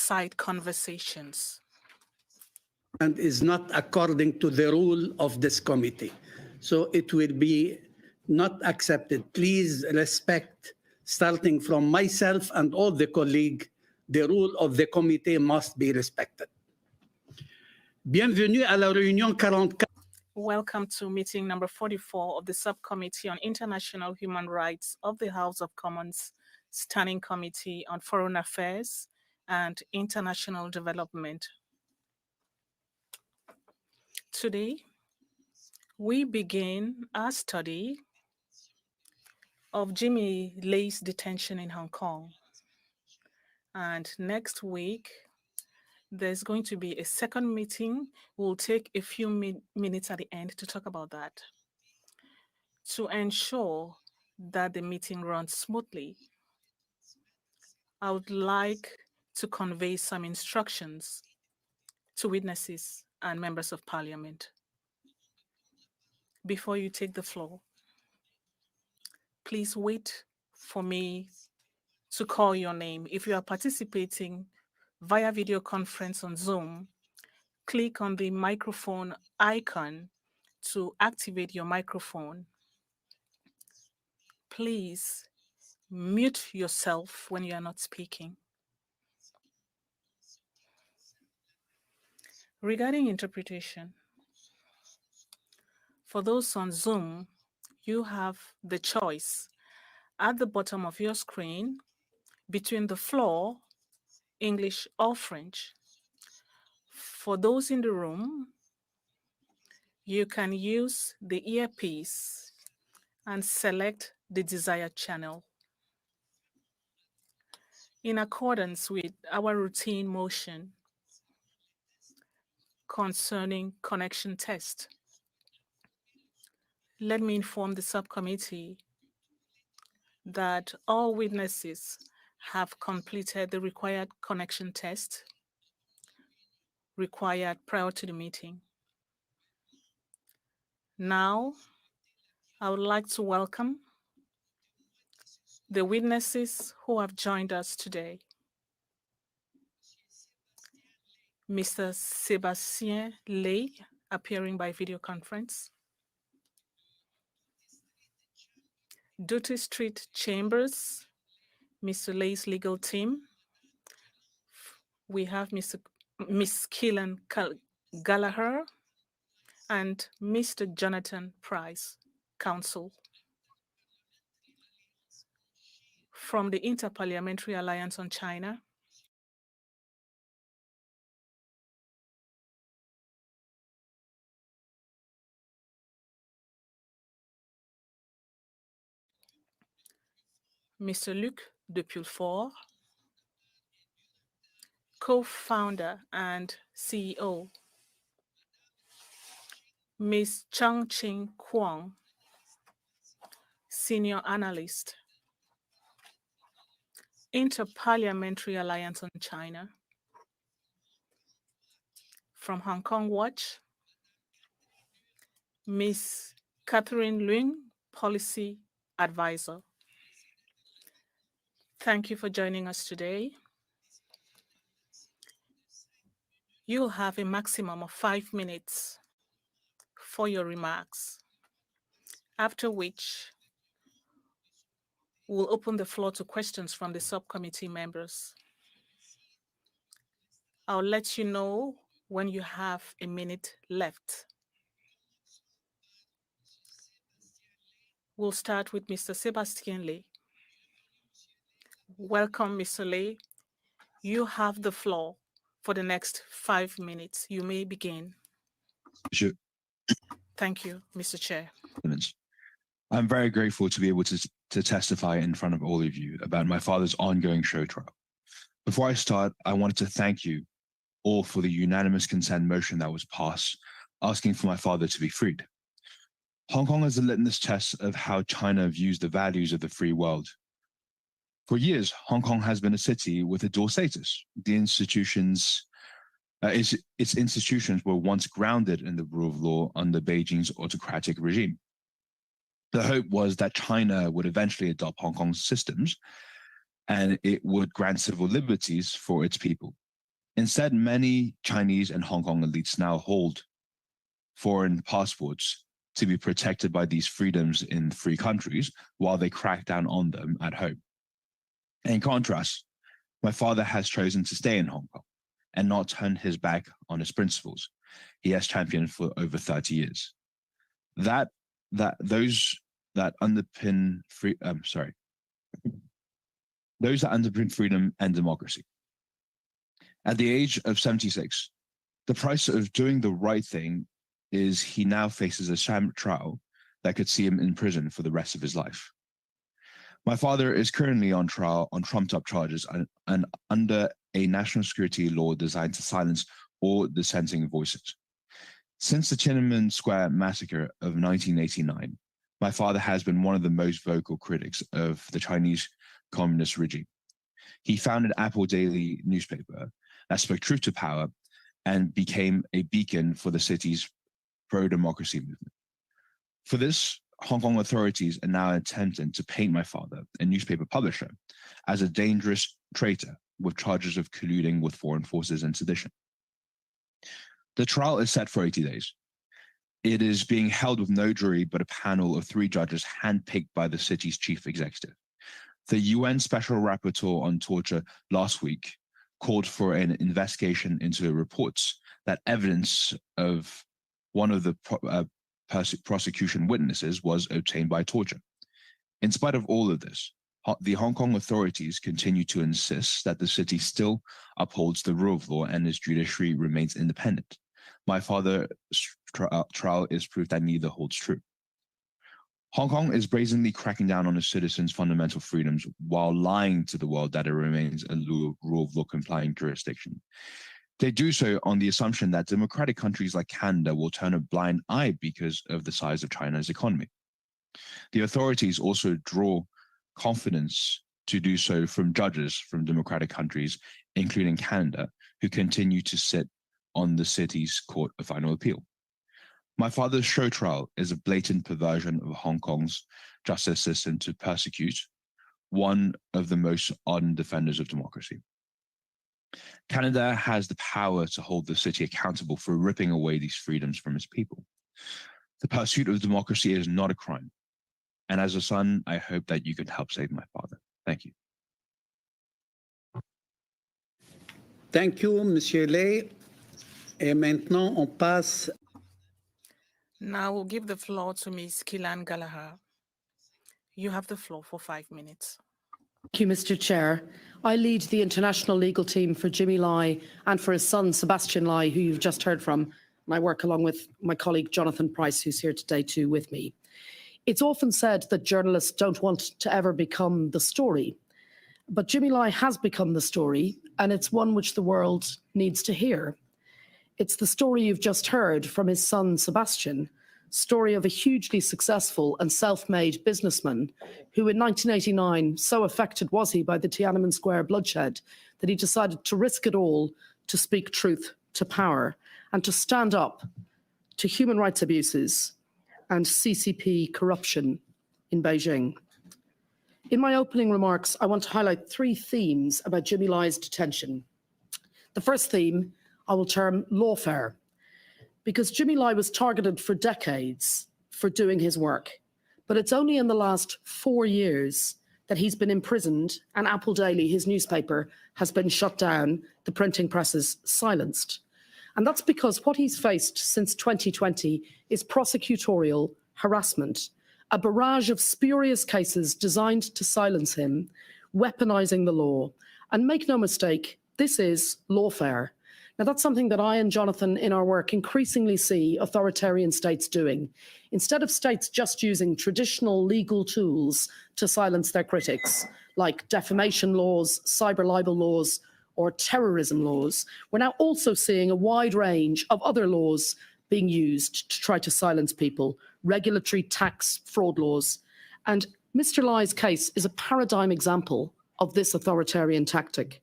side conversations. And is not according to the rule of this committee. So it will be not accepted. Please respect, starting from myself and all the colleagues, the rule of the committee must be respected. Bienvenue à la réunion 44. Welcome to meeting number 44 of the Subcommittee on International Human Rights of the House of Commons Standing Committee on Foreign Affairs and International Development. Today, we begin our study of Jimmy Lai's detention in Hong Kong. And next week, there's going to be a second meeting. We'll take a few minutes at the end to talk about that. To ensure that the meeting runs smoothly, I would like to convey some instructions to witnesses and members of parliament. Before you take the floor, please wait for me to call your name. If you are participating via video conference on Zoom, click on the microphone icon to activate your microphone. Please mute yourself when you are not speaking. Regarding interpretation, for those on Zoom, you have the choice at the bottom of your screen between the floor, English or French. For those in the room, you can use the earpiece and select the desired channel. In accordance with our routine motion concerning connection test, let me inform the subcommittee that all witnesses have completed the required connection test required prior to the meeting. Now, I would like to welcome the witnesses who have joined us today. Mr. Sebastian Lai, appearing by video conference. Duty Street Chambers, Mr. Lai's legal team. We have Miss Keelan Gallagher and Mr. Jonathan Price, counsel. From the Interparliamentary Alliance on China, Mr. Luc de Pulfort, co-founder and CEO. Ms. Chang-Ching Kwong, senior analyst. Interparliamentary Alliance on China. From Hong Kong Watch, Ms. Catherine Lung, policy advisor. Thank you for joining us today. You'll have a maximum of 5 minutes for your remarks, after which we'll open the floor to questions from the subcommittee members. I'll let you know when you have a minute left. We'll start with Mr. Sebastian Lai. Welcome, Mr. Lai. You have the floor for the next 5 minutes. You may begin. Sure. Thank you, Mr. Chair. I'm very grateful to be able to testify in front of all of you about my father's ongoing show trial. Before I start, I wanted to thank you all for the unanimous consent motion that was passed, asking for my father to be freed. Hong Kong is a litmus test of how China views the values of the free world. For years, Hong Kong has been a city with a dual status. Its institutions were once grounded in the rule of law under Beijing's autocratic regime. The hope was that China would eventually adopt Hong Kong's systems and it would grant civil liberties for its people. Instead, many Chinese and Hong Kong elites now hold foreign passports to be protected by these freedoms in free countries while they crack down on them at home. In contrast, my father has chosen to stay in Hong Kong and not turn his back on his principles he has championed for over 30 years. Those that underpin freedom and democracy. At the age of 76, the price of doing the right thing is he now faces a sham trial that could see him in prison for the rest of his life. My father is currently on trial on trumped-up charges and under a national security law designed to silence all dissenting voices. Since the Tiananmen Square massacre of 1989, my father has been one of the most vocal critics of the Chinese communist regime. He founded Apple Daily newspaper that spoke truth to power and became a beacon for the city's pro-democracy movement. For this, Hong Kong authorities are now attempting to paint my father, a newspaper publisher, as a dangerous traitor with charges of colluding with foreign forces and sedition. The trial is set for 80 days. It is being held with no jury but a panel of 3 judges handpicked by the city's chief executive. The UN Special Rapporteur on Torture last week called for an investigation into reports that evidence of one of the prosecution witnesses was obtained by torture. In spite of all of this, the Hong Kong authorities continue to insist that the city still upholds the rule of law and its judiciary remains independent. My father's trial is proof that neither holds true. Hong Kong is brazenly cracking down on its citizens' fundamental freedoms while lying to the world that it remains a rule of law complying jurisdiction. They do so on the assumption that democratic countries like Canada will turn a blind eye because of the size of China's economy. The authorities also draw confidence to do so from judges from democratic countries, including Canada, who continue to sit on the city's Court of Final Appeal. My father's show trial is a blatant perversion of Hong Kong's justice system to persecute one of the most ardent defenders of democracy. Canada has the power to hold the city accountable for ripping away these freedoms from its people. The pursuit of democracy is not a crime. And as a son, I hope that you can help save my father. Thank you. Thank you, Monsieur Lai. Et maintenant, on passe. Now we'll give the floor to Ms. Kilan Gallagher. You have the floor for 5 minutes. Thank you, Mr. Chair. I lead the international legal team for Jimmy Lai and for his son, Sebastian Lai, who you've just heard from. And I work along with my colleague, Jonathan Price, who's here today too with me. It's often said that journalists don't want to ever become the story. But Jimmy Lai has become the story, and it's one which the world needs to hear. It's the story you've just heard from his son, Sebastian, story of a hugely successful and self-made businessman who in 1989, so affected was he by the Tiananmen Square bloodshed that he decided to risk it all to speak truth to power and to stand up to human rights abuses and CCP corruption in Beijing. In my opening remarks, I want to highlight 3 themes about Jimmy Lai's detention. The first theme I will term lawfare, because Jimmy Lai was targeted for decades for doing his work. But it's only in the last 4 years that he's been imprisoned and Apple Daily, his newspaper, has been shut down, the printing press is silenced. And that's because what he's faced since 2020 is prosecutorial harassment, a barrage of spurious cases designed to silence him, weaponizing the law. And make no mistake, this is lawfare. Now, that's something that I and Jonathan in our work increasingly see authoritarian states doing. Instead of states just using traditional legal tools to silence their critics, like defamation laws, cyber libel laws, or terrorism laws, we're now also seeing a wide range of other laws being used to try to silence people, regulatory tax fraud laws. And Mr. Lai's case is a paradigm example of this authoritarian tactic.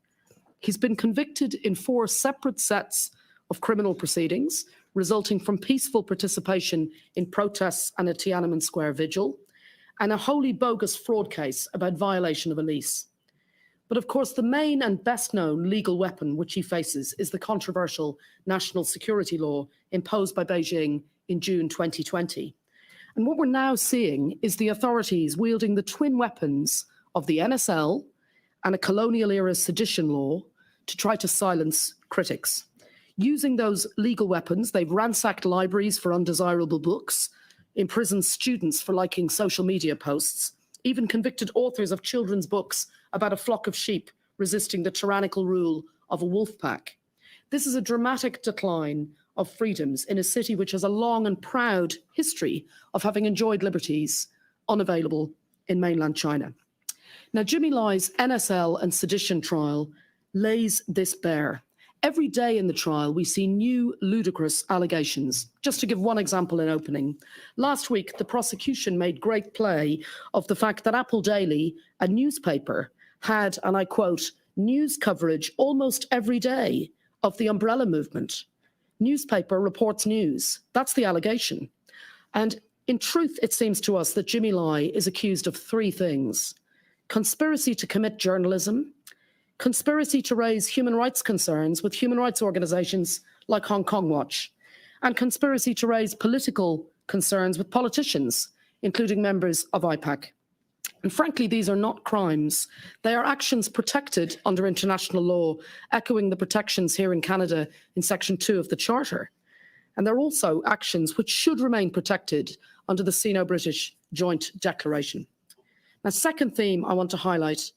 He's been convicted in 4 separate sets of criminal proceedings, resulting from peaceful participation in protests and a Tiananmen Square vigil, and a wholly bogus fraud case about violation of a lease. But of course, the main and best known legal weapon which he faces is the controversial national security law imposed by Beijing in June 2020. And what we're now seeing is the authorities wielding the twin weapons of the NSL and a colonial-era sedition law to try to silence critics. Using those legal weapons, they've ransacked libraries for undesirable books, imprisoned students for liking social media posts, even convicted authors of children's books about a flock of sheep resisting the tyrannical rule of a wolf pack. This is a dramatic decline of freedoms in a city which has a long and proud history of having enjoyed liberties unavailable in mainland China. Now, Jimmy Lai's NSL and sedition trial lays this bare. Every day in the trial, we see new ludicrous allegations. Just to give one example in opening, last week, the prosecution made great play of the fact that Apple Daily, a newspaper, had, and I quote, news coverage almost every day of the umbrella movement. Newspaper reports news. That's the allegation. And in truth, it seems to us that Jimmy Lai is accused of three things: conspiracy to commit journalism, conspiracy to raise human rights concerns with human rights organizations like Hong Kong Watch, and conspiracy to raise political concerns with politicians, including members of IPAC. And frankly, these are not crimes. They are actions protected under international law, echoing the protections here in Canada in Section 2 of the Charter. And they're also actions which should remain protected under the Sino-British Joint Declaration. Now, second theme I want to highlight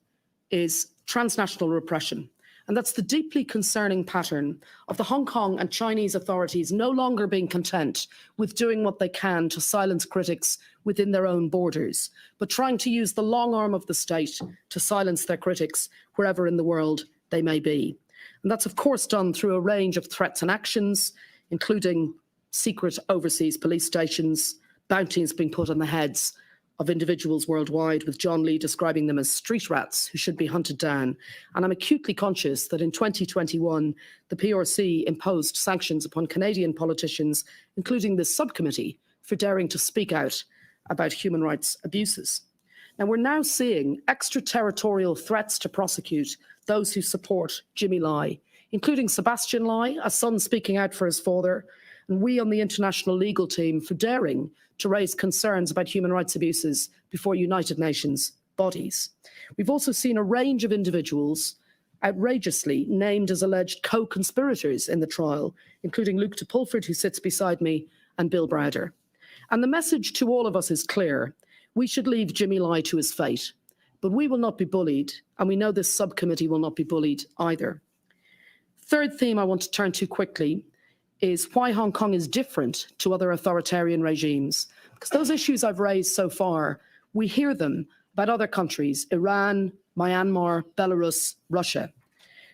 is transnational repression. And that's the deeply concerning pattern of the Hong Kong and Chinese authorities no longer being content with doing what they can to silence critics within their own borders, but trying to use the long arm of the state to silence their critics wherever in the world they may be. And that's, of course, done through a range of threats and actions, including secret overseas police stations, bounties being put on the heads of individuals worldwide, with John Lee describing them as street rats who should be hunted down. And I'm acutely conscious that in 2021, the PRC imposed sanctions upon Canadian politicians, including this subcommittee, for daring to speak out about human rights abuses. Now, we're now seeing extraterritorial threats to prosecute those who support Jimmy Lai, including Sebastian Lai, a son speaking out for his father, and we on the international legal team for daring to raise concerns about human rights abuses before United Nations bodies. We've also seen a range of individuals outrageously named as alleged co-conspirators in the trial, including Luke de Pulford, who sits beside me, and Bill Browder. And the message to all of us is clear. We should leave Jimmy Lai to his fate, but we will not be bullied, and we know this subcommittee will not be bullied either. Third theme I want to turn to quickly is why Hong Kong is different to other authoritarian regimes. Because those issues I've raised so far, we hear them about other countries, Iran, Myanmar, Belarus, Russia.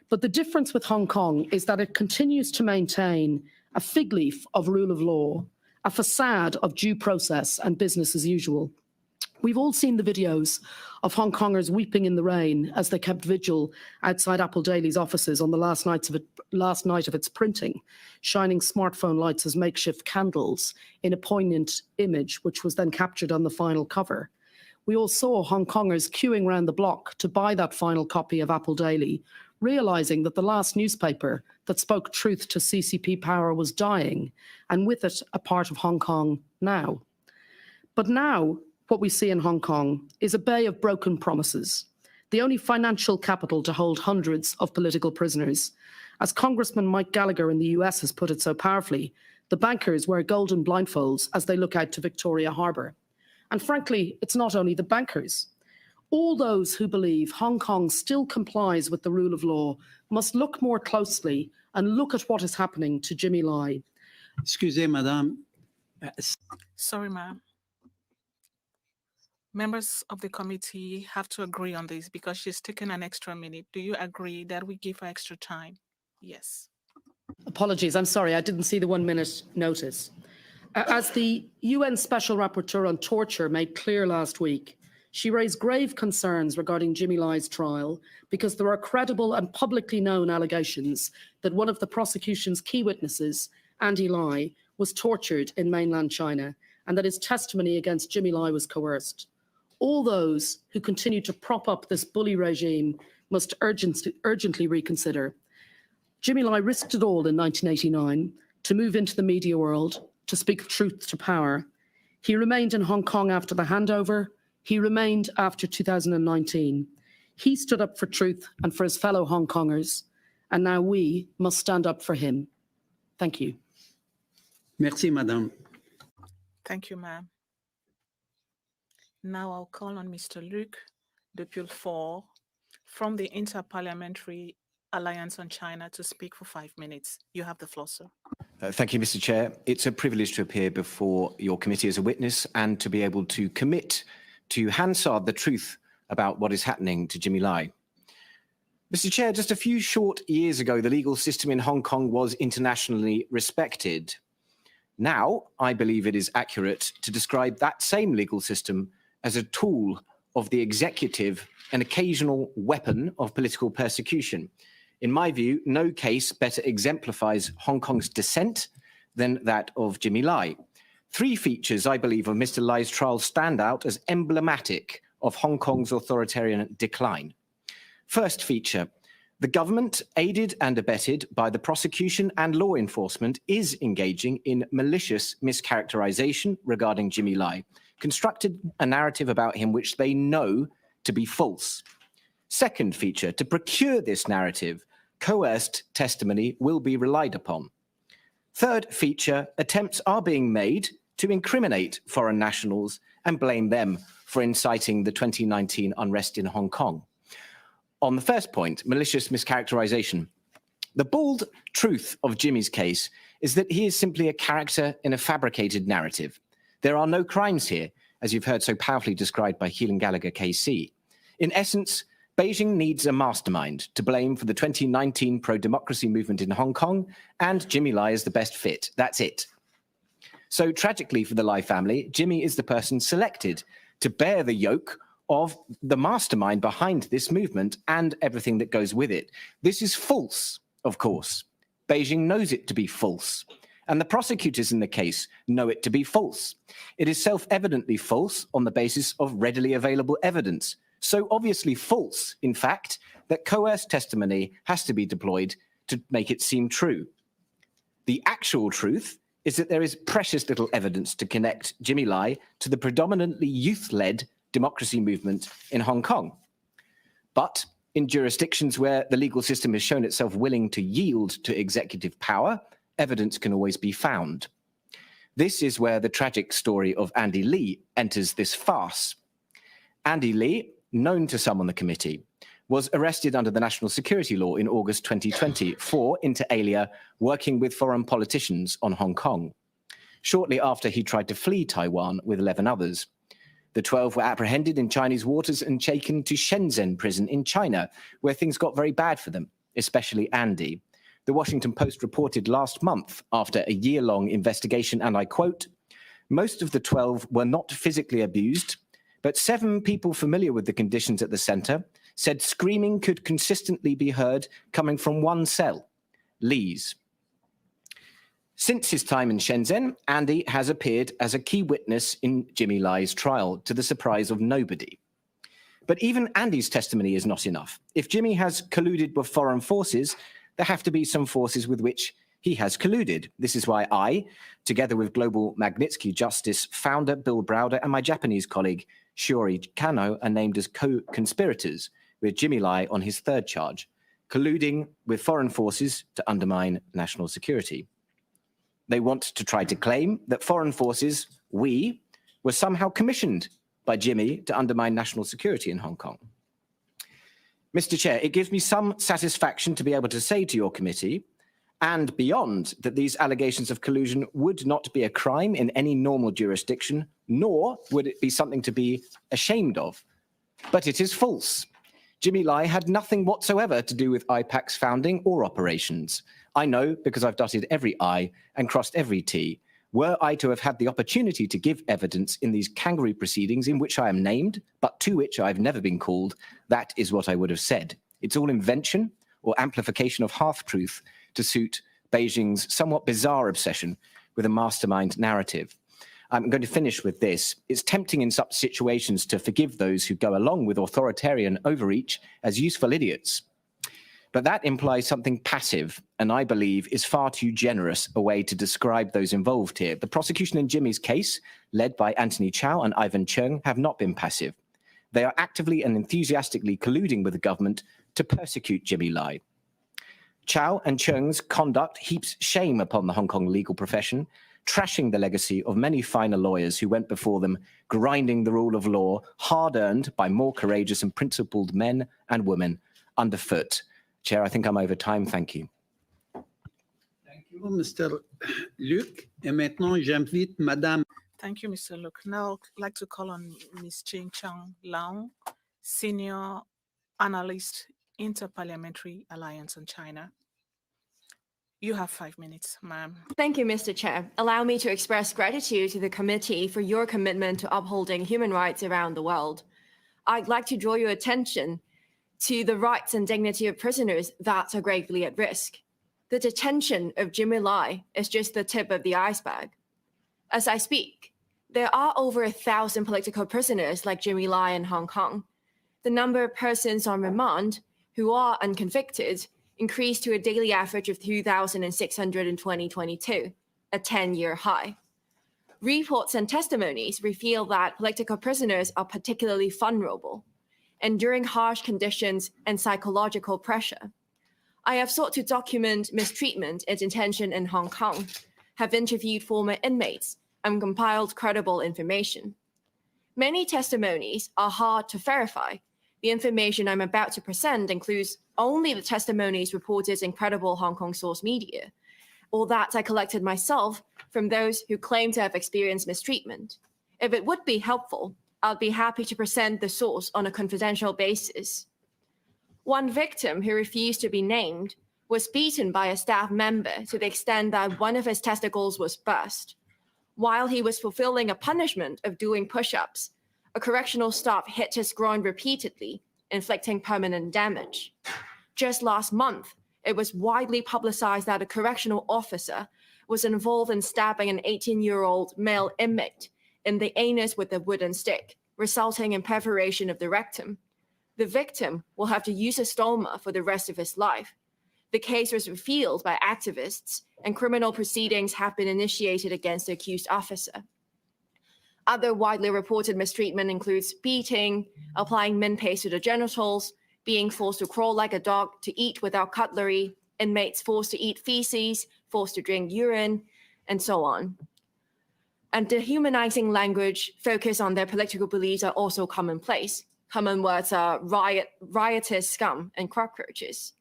But the difference with Hong Kong is that it continues to maintain a fig leaf of rule of law, a facade of due process and business as usual. We've all seen the videos of Hong Kongers weeping in the rain as they kept vigil outside Apple Daily's offices on the last night of its printing, shining smartphone lights as makeshift candles in a poignant image, which was then captured on the final cover. We all saw Hong Kongers queuing round the block to buy that final copy of Apple Daily, realizing that the last newspaper that spoke truth to CCP power was dying, and with it, a part of Hong Kong now. But now, what we see in Hong Kong is a bay of broken promises, the only financial capital to hold hundreds of political prisoners. As Congressman Mike Gallagher in the US has put it so powerfully, the bankers wear golden blindfolds as they look out to Victoria Harbour. And frankly, it's not only the bankers. All those who believe Hong Kong still complies with the rule of law must look more closely and look at what is happening to Jimmy Lai. Excusez, madame. Sorry, ma'am. Members of the committee have to agree on this because she's taken an extra minute. Do you agree that we give her extra time? Yes. Apologies, I'm sorry, I didn't see the 1 minute notice. As the UN Special Rapporteur on Torture made clear last week, she raised grave concerns regarding Jimmy Lai's trial because there are credible and publicly known allegations that one of the prosecution's key witnesses, Andy Lai, was tortured in mainland China and that his testimony against Jimmy Lai was coerced. All those who continue to prop up this bully regime must urgently reconsider. Jimmy Lai risked it all in 1989 to move into the media world, to speak truth to power. He remained in Hong Kong after the handover. He remained after 2019. He stood up for truth and for his fellow Hong Kongers, and now we must stand up for him. Thank you. Merci, Madame. Thank you, ma'am. Now I'll call on Mr. Luc de Pulfort from the Interparliamentary Alliance on China to speak for 5 minutes. You have the floor, sir. Thank you, Mr. Chair. It's a privilege to appear before your committee as a witness and to be able to commit to Hansard the truth about what is happening to Jimmy Lai. Mr. Chair, just a few short years ago, the legal system in Hong Kong was internationally respected. Now, I believe it is accurate to describe that same legal system as a tool of the executive, an occasional weapon of political persecution. In my view, no case better exemplifies Hong Kong's dissent than that of Jimmy Lai. 3 features, I believe, of Mr. Lai's trial stand out as emblematic of Hong Kong's authoritarian decline. First feature, the government, aided and abetted by the prosecution and law enforcement, is engaging in malicious mischaracterization regarding Jimmy Lai, constructed a narrative about him which they know to be false. Second feature, to procure this narrative, coerced testimony will be relied upon. Third feature, attempts are being made to incriminate foreign nationals and blame them for inciting the 2019 unrest in Hong Kong. On the first point, malicious mischaracterization, the bald truth of Jimmy's case is that he is simply a character in a fabricated narrative. There are no crimes here, as you've heard so powerfully described by Helen Gallagher KC. In essence, Beijing needs a mastermind to blame for the 2019 pro-democracy movement in Hong Kong, and Jimmy Lai is the best fit. That's it. So tragically for the Lai family, Jimmy is the person selected to bear the yoke of the mastermind behind this movement and everything that goes with it. This is false, of course. Beijing knows it to be false. And the prosecutors in the case know it to be false. It is self-evidently false on the basis of readily available evidence. So obviously false, in fact, that coerced testimony has to be deployed to make it seem true. The actual truth is that there is precious little evidence to connect Jimmy Lai to the predominantly youth-led democracy movement in Hong Kong. But in jurisdictions where the legal system has shown itself willing to yield to executive power, evidence can always be found. This is where the tragic story of Andy Lee enters this farce. Andy Lee, known to some on the committee, was arrested under the national security law in August 2020 for, inter alia, working with foreign politicians on Hong Kong. Shortly after, he tried to flee Taiwan with 11 others. The 12 were apprehended in Chinese waters and taken to Shenzhen prison in China, where things got very bad for them, especially Andy. The Washington Post reported last month, after a year-long investigation, and I quote, "Most of the 12 were not physically abused, but 7 people familiar with the conditions at the center said screaming could consistently be heard coming from one cell, Lee's." Since his time in Shenzhen, Andy has appeared as a key witness in Jimmy Lai's trial, to the surprise of nobody. But even Andy's testimony is not enough. If Jimmy has colluded with foreign forces, there have to be some forces with which he has colluded. This is why I, together with Global Magnitsky Justice founder Bill Browder and my Japanese colleague Shiori Kano, are named as co-conspirators with Jimmy Lai on his third charge, colluding with foreign forces to undermine national security. They want to try to claim that foreign forces, we, were somehow commissioned by Jimmy to undermine national security in Hong Kong. Mr. Chair, it gives me some satisfaction to be able to say to your committee and beyond that these allegations of collusion would not be a crime in any normal jurisdiction, nor would it be something to be ashamed of. But it is false. Jimmy Lai had nothing whatsoever to do with IPAC's founding or operations. I know because I've dotted every I and crossed every T. Were I to have had the opportunity to give evidence in these kangaroo proceedings in which I am named, but to which I've never been called, that is what I would have said. It's all invention or amplification of half-truth to suit Beijing's somewhat bizarre obsession with a mastermind narrative. I'm going to finish with this. It's tempting in such situations to forgive those who go along with authoritarian overreach as useful idiots. But that implies something passive, and I believe is far too generous a way to describe those involved here. The prosecution in Jimmy's case, led by Anthony Chow and Ivan Cheung, have not been passive. They are actively and enthusiastically colluding with the government to persecute Jimmy Lai. Chow and Cheung's conduct heaps shame upon the Hong Kong legal profession, trashing the legacy of many finer lawyers who went before them, grinding the rule of law, hard-earned by more courageous and principled men and women, underfoot. Chair, I think I'm over time. Thank you. Thank you, Mr. Luc. Et maintenant, j'invite Madame. Thank you, Mr. Luke. Now I'd like to call on Ms. Ching Chang Lao, Senior Analyst, Interparliamentary Alliance on China. You have 5 minutes, ma'am. Thank you, Mr. Chair. Allow me to express gratitude to the committee for your commitment to upholding human rights around the world. I'd like to draw your attention to the rights and dignity of prisoners that are gravely at risk. The detention of Jimmy Lai is just the tip of the iceberg. As I speak, there are over 1,000 political prisoners like Jimmy Lai in Hong Kong. The number of persons on remand who are unconvicted increased to a daily average of 2,600 in 2022, a 10-year high. Reports and testimonies reveal that political prisoners are particularly vulnerable, enduring harsh conditions and psychological pressure. I have sought to document mistreatment and detention in Hong Kong, have interviewed former inmates, and compiled credible information. Many testimonies are hard to verify. The information I'm about to present includes only the testimonies reported in credible Hong Kong source media, or that I collected myself from those who claim to have experienced mistreatment. If it would be helpful, I'd be happy to present the source on a confidential basis. One victim who refused to be named was beaten by a staff member to the extent that one of his testicles was burst. While he was fulfilling a punishment of doing push-ups, a correctional staff hit his groin repeatedly, inflicting permanent damage. Just last month, it was widely publicized that a correctional officer was involved in stabbing an 18-year-old male inmate in the anus with a wooden stick, resulting in perforation of the rectum. The victim will have to use a stoma for the rest of his life. The case was revealed by activists, and criminal proceedings have been initiated against the accused officer. Other widely reported mistreatment includes beating, applying mint paste to the genitals, being forced to crawl like a dog, to eat without cutlery, inmates forced to eat feces, forced to drink urine, and so on. And dehumanizing language focused on their political beliefs are also commonplace. Common words are riotous scum and cockroaches.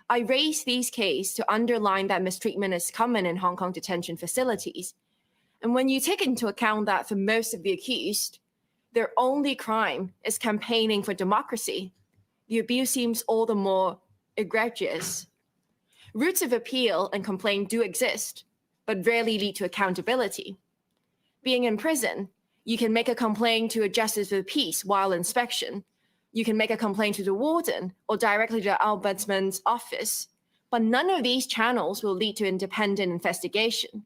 I raise these cases to underline that mistreatment is common in Hong Kong detention facilities. And when you take into account that for most of the accused, their only crime is campaigning for democracy, the abuse seems all the more egregious. Routes of appeal and complaint do exist, but rarely lead to accountability. Being in prison, you can make a complaint to a justice of the peace while inspection. You can make a complaint to the warden or directly to the ombudsman's office, but none of these channels will lead to independent investigation,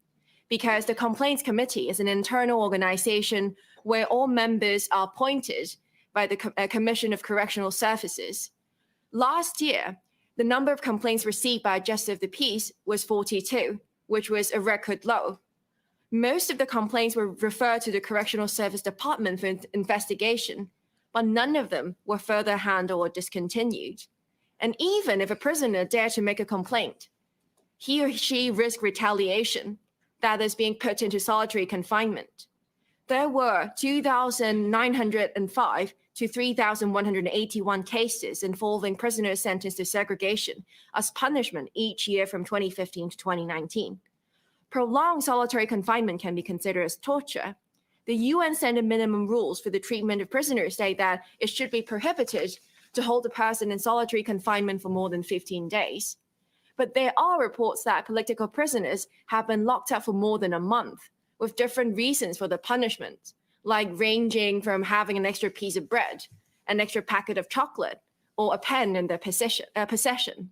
because the Complaints Committee is an internal organization where all members are appointed by the Commission of Correctional Services. Last year, the number of complaints received by a Justice of the Peace was 42, which was a record low. Most of the complaints were referred to the Correctional Service Department for investigation, but none of them were further handled or discontinued. And even if a prisoner dared to make a complaint, he or she risked retaliation, that is, being put into solitary confinement. There were 2,905 to 3,181 cases involving prisoners sentenced to segregation as punishment each year from 2015 to 2019. Prolonged solitary confinement can be considered as torture. The UN Standard Minimum Rules for the treatment of prisoners state that it should be prohibited to hold a person in solitary confinement for more than 15 days. But there are reports that political prisoners have been locked up for more than a month, with different reasons for the punishment, like ranging from having an extra piece of bread, an extra packet of chocolate, or a pen in their possession.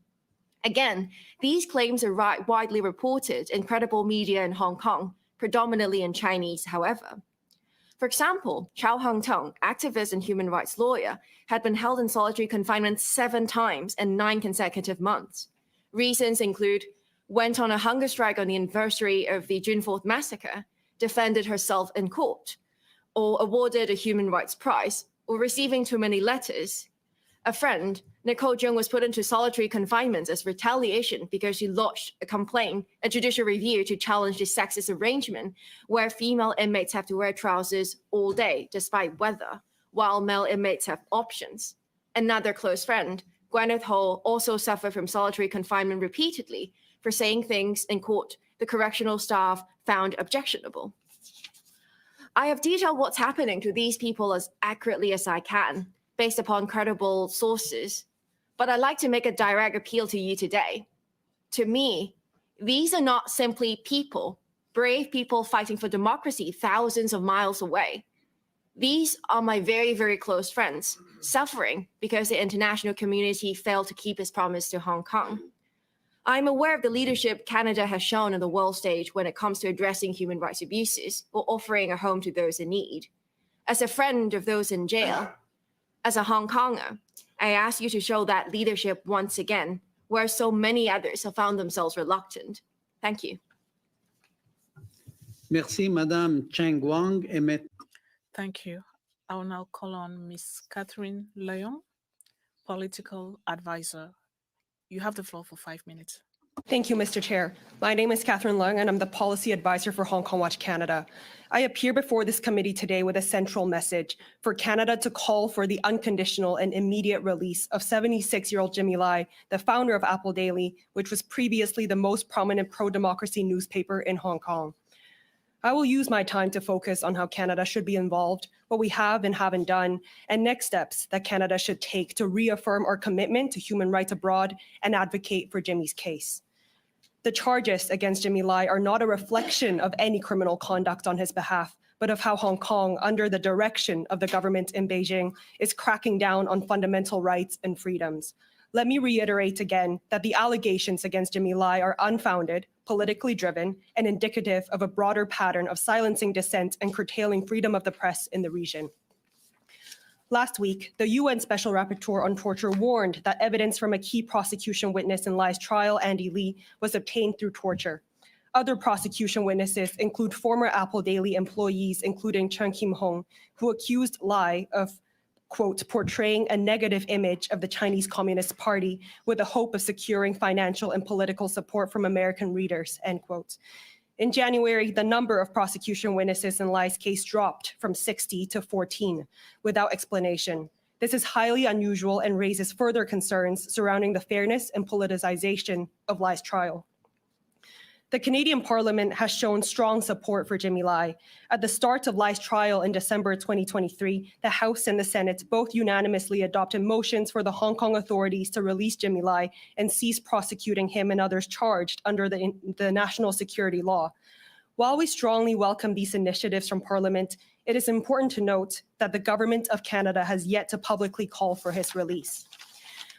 Again, these claims are widely reported in credible media in Hong Kong, predominantly in Chinese, however. For example, Chao Hong-tong, activist and human rights lawyer, had been held in solitary confinement 7 times in 9 consecutive months. Reasons include went on a hunger strike on the anniversary of the June 4th massacre, defended herself in court, or awarded a human rights prize, or receiving too many letters. A friend, Nicole Jung, was put into solitary confinement as retaliation because she lodged a judicial review to challenge the sexist arrangement where female inmates have to wear trousers all day despite weather, while male inmates have options. Another close friend, Gwyneth Ho, also suffered from solitary confinement repeatedly for saying things in court the correctional staff found objectionable. I have detailed what's happening to these people as accurately as I can, based upon credible sources, but I'd like to make a direct appeal to you today. To me, these are not simply people, brave people fighting for democracy thousands of miles away. These are my very, very close friends, suffering because the international community failed to keep its promise to Hong Kong. I'm aware of the leadership Canada has shown on the world stage when it comes to addressing human rights abuses or offering a home to those in need. As a friend of those in jail, as a Hong Konger, I ask you to show that leadership once again, where so many others have found themselves reluctant. Thank you. Merci, Madame Cheng Wang. Thank you. I will now call on Ms. Catherine Leung, political advisor. You have the floor for 5 minutes. Thank you, Mr. Chair. My name is Catherine Leung, and I'm the Policy Advisor for Hong Kong Watch Canada. I appear before this committee today with a central message for Canada to call for the unconditional and immediate release of 76-year-old Jimmy Lai, the founder of Apple Daily, which was previously the most prominent pro-democracy newspaper in Hong Kong. I will use my time to focus on how Canada should be involved, what we have and haven't done, and next steps that Canada should take to reaffirm our commitment to human rights abroad and advocate for Jimmy's case. The charges against Jimmy Lai are not a reflection of any criminal conduct on his behalf, but of how Hong Kong, under the direction of the government in Beijing, is cracking down on fundamental rights and freedoms. Let me reiterate again that the allegations against Jimmy Lai are unfounded, politically driven, and indicative of a broader pattern of silencing dissent and curtailing freedom of the press in the region. Last week, the UN Special Rapporteur on Torture warned that evidence from a key prosecution witness in Lai's trial, Andy Lee, was obtained through torture. Other prosecution witnesses include former Apple Daily employees, including Chen Kim-hong, who accused Lai of, quote, portraying a negative image of the Chinese Communist Party with the hope of securing financial and political support from American readers, end quote. In January, the number of prosecution witnesses in Lai's case dropped from 60 to 14 without explanation. This is highly unusual and raises further concerns surrounding the fairness and politicization of Lai's trial. The Canadian Parliament has shown strong support for Jimmy Lai. At the start of Lai's trial in December 2023, the House and the Senate both unanimously adopted motions for the Hong Kong authorities to release Jimmy Lai and cease prosecuting him and others charged under the national security law. While we strongly welcome these initiatives from Parliament, it is important to note that the Government of Canada has yet to publicly call for his release.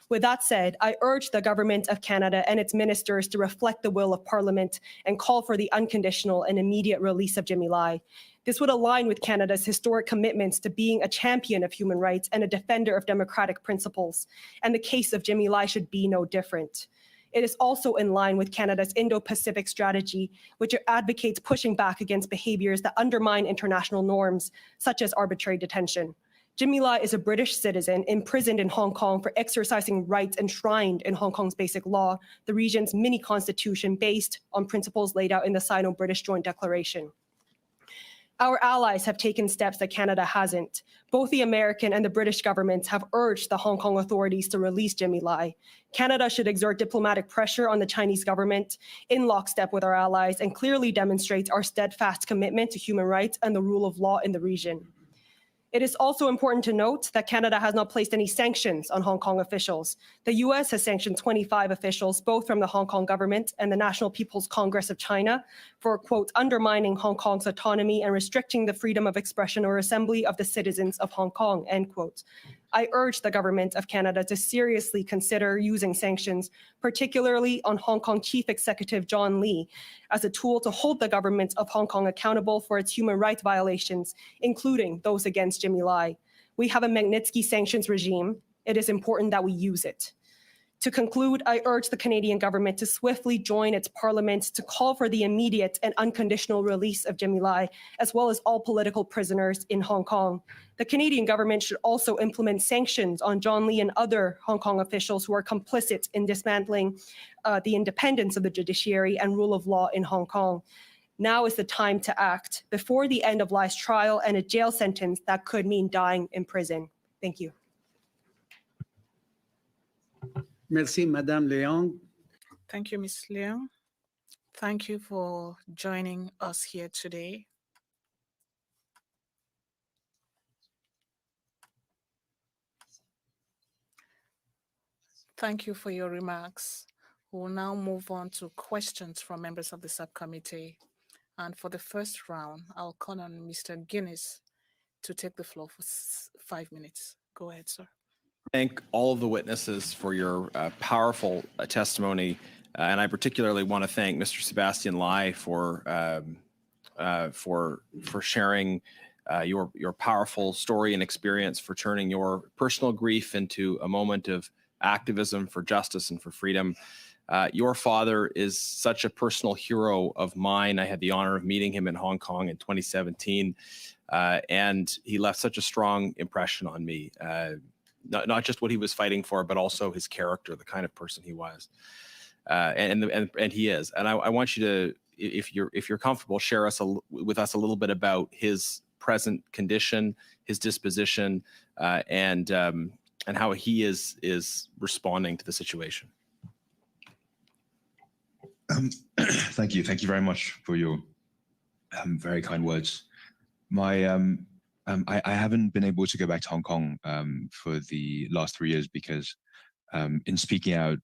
With that said, I urge the Government of Canada and its ministers to reflect the will of Parliament and call for the unconditional and immediate release of Jimmy Lai. This would align with Canada's historic commitments to being a champion of human rights and a defender of democratic principles, and the case of Jimmy Lai should be no different. It is also in line with Canada's Indo-Pacific strategy, which advocates pushing back against behaviors that undermine international norms, such as arbitrary detention. Jimmy Lai is a British citizen imprisoned in Hong Kong for exercising rights enshrined in Hong Kong's Basic Law, the region's mini-constitution based on principles laid out in the Sino-British Joint Declaration. Our allies have taken steps that Canada hasn't. Both the American and the British governments have urged the Hong Kong authorities to release Jimmy Lai. Canada should exert diplomatic pressure on the Chinese government in lockstep with our allies and clearly demonstrate our steadfast commitment to human rights and the rule of law in the region. It is also important to note that Canada has not placed any sanctions on Hong Kong officials. The US has sanctioned 25 officials, both from the Hong Kong government and the National People's Congress of China, for, quote, undermining Hong Kong's autonomy and restricting the freedom of expression or assembly of the citizens of Hong Kong, end quote. I urge the government of Canada to seriously consider using sanctions, particularly on Hong Kong Chief Executive John Lee, as a tool to hold the government of Hong Kong accountable for its human rights violations, including those against Jimmy Lai. We have a Magnitsky sanctions regime. It is important that we use it. To conclude, I urge the Canadian government to swiftly join its parliament to call for the immediate and unconditional release of Jimmy Lai, as well as all political prisoners in Hong Kong. The Canadian government should also implement sanctions on John Lee and other Hong Kong officials who are complicit in dismantling the independence of the judiciary and rule of law in Hong Kong. Now is the time to act before the end of Lai's trial and a jail sentence that could mean dying in prison. Thank you. Merci, Madame Leong. Thank you, Ms. Leong. Thank you for joining us here today. Thank you for your remarks. We'll now move on to questions from members of the subcommittee. And for the first round, I'll call on Mr. Guinness to take the floor for 5 minutes. Go ahead, sir. Thank all of the witnesses for your powerful testimony, and I particularly want to thank Mr. Sebastian Lai for sharing your powerful story and experience, for turning your personal grief into a moment of activism for justice and for freedom. Your father is such a personal hero of mine. I had the honor of meeting him in Hong Kong in 2017, and he left such a strong impression on me. Not just what he was fighting for, but also his character, the kind of person he was, and he is. And I want you to, if you're comfortable, share with us a little bit about his present condition, his disposition, and how he is responding to the situation. Thank you very much for your very kind words. I haven't been able to go back to Hong Kong for the last 3 years because in speaking out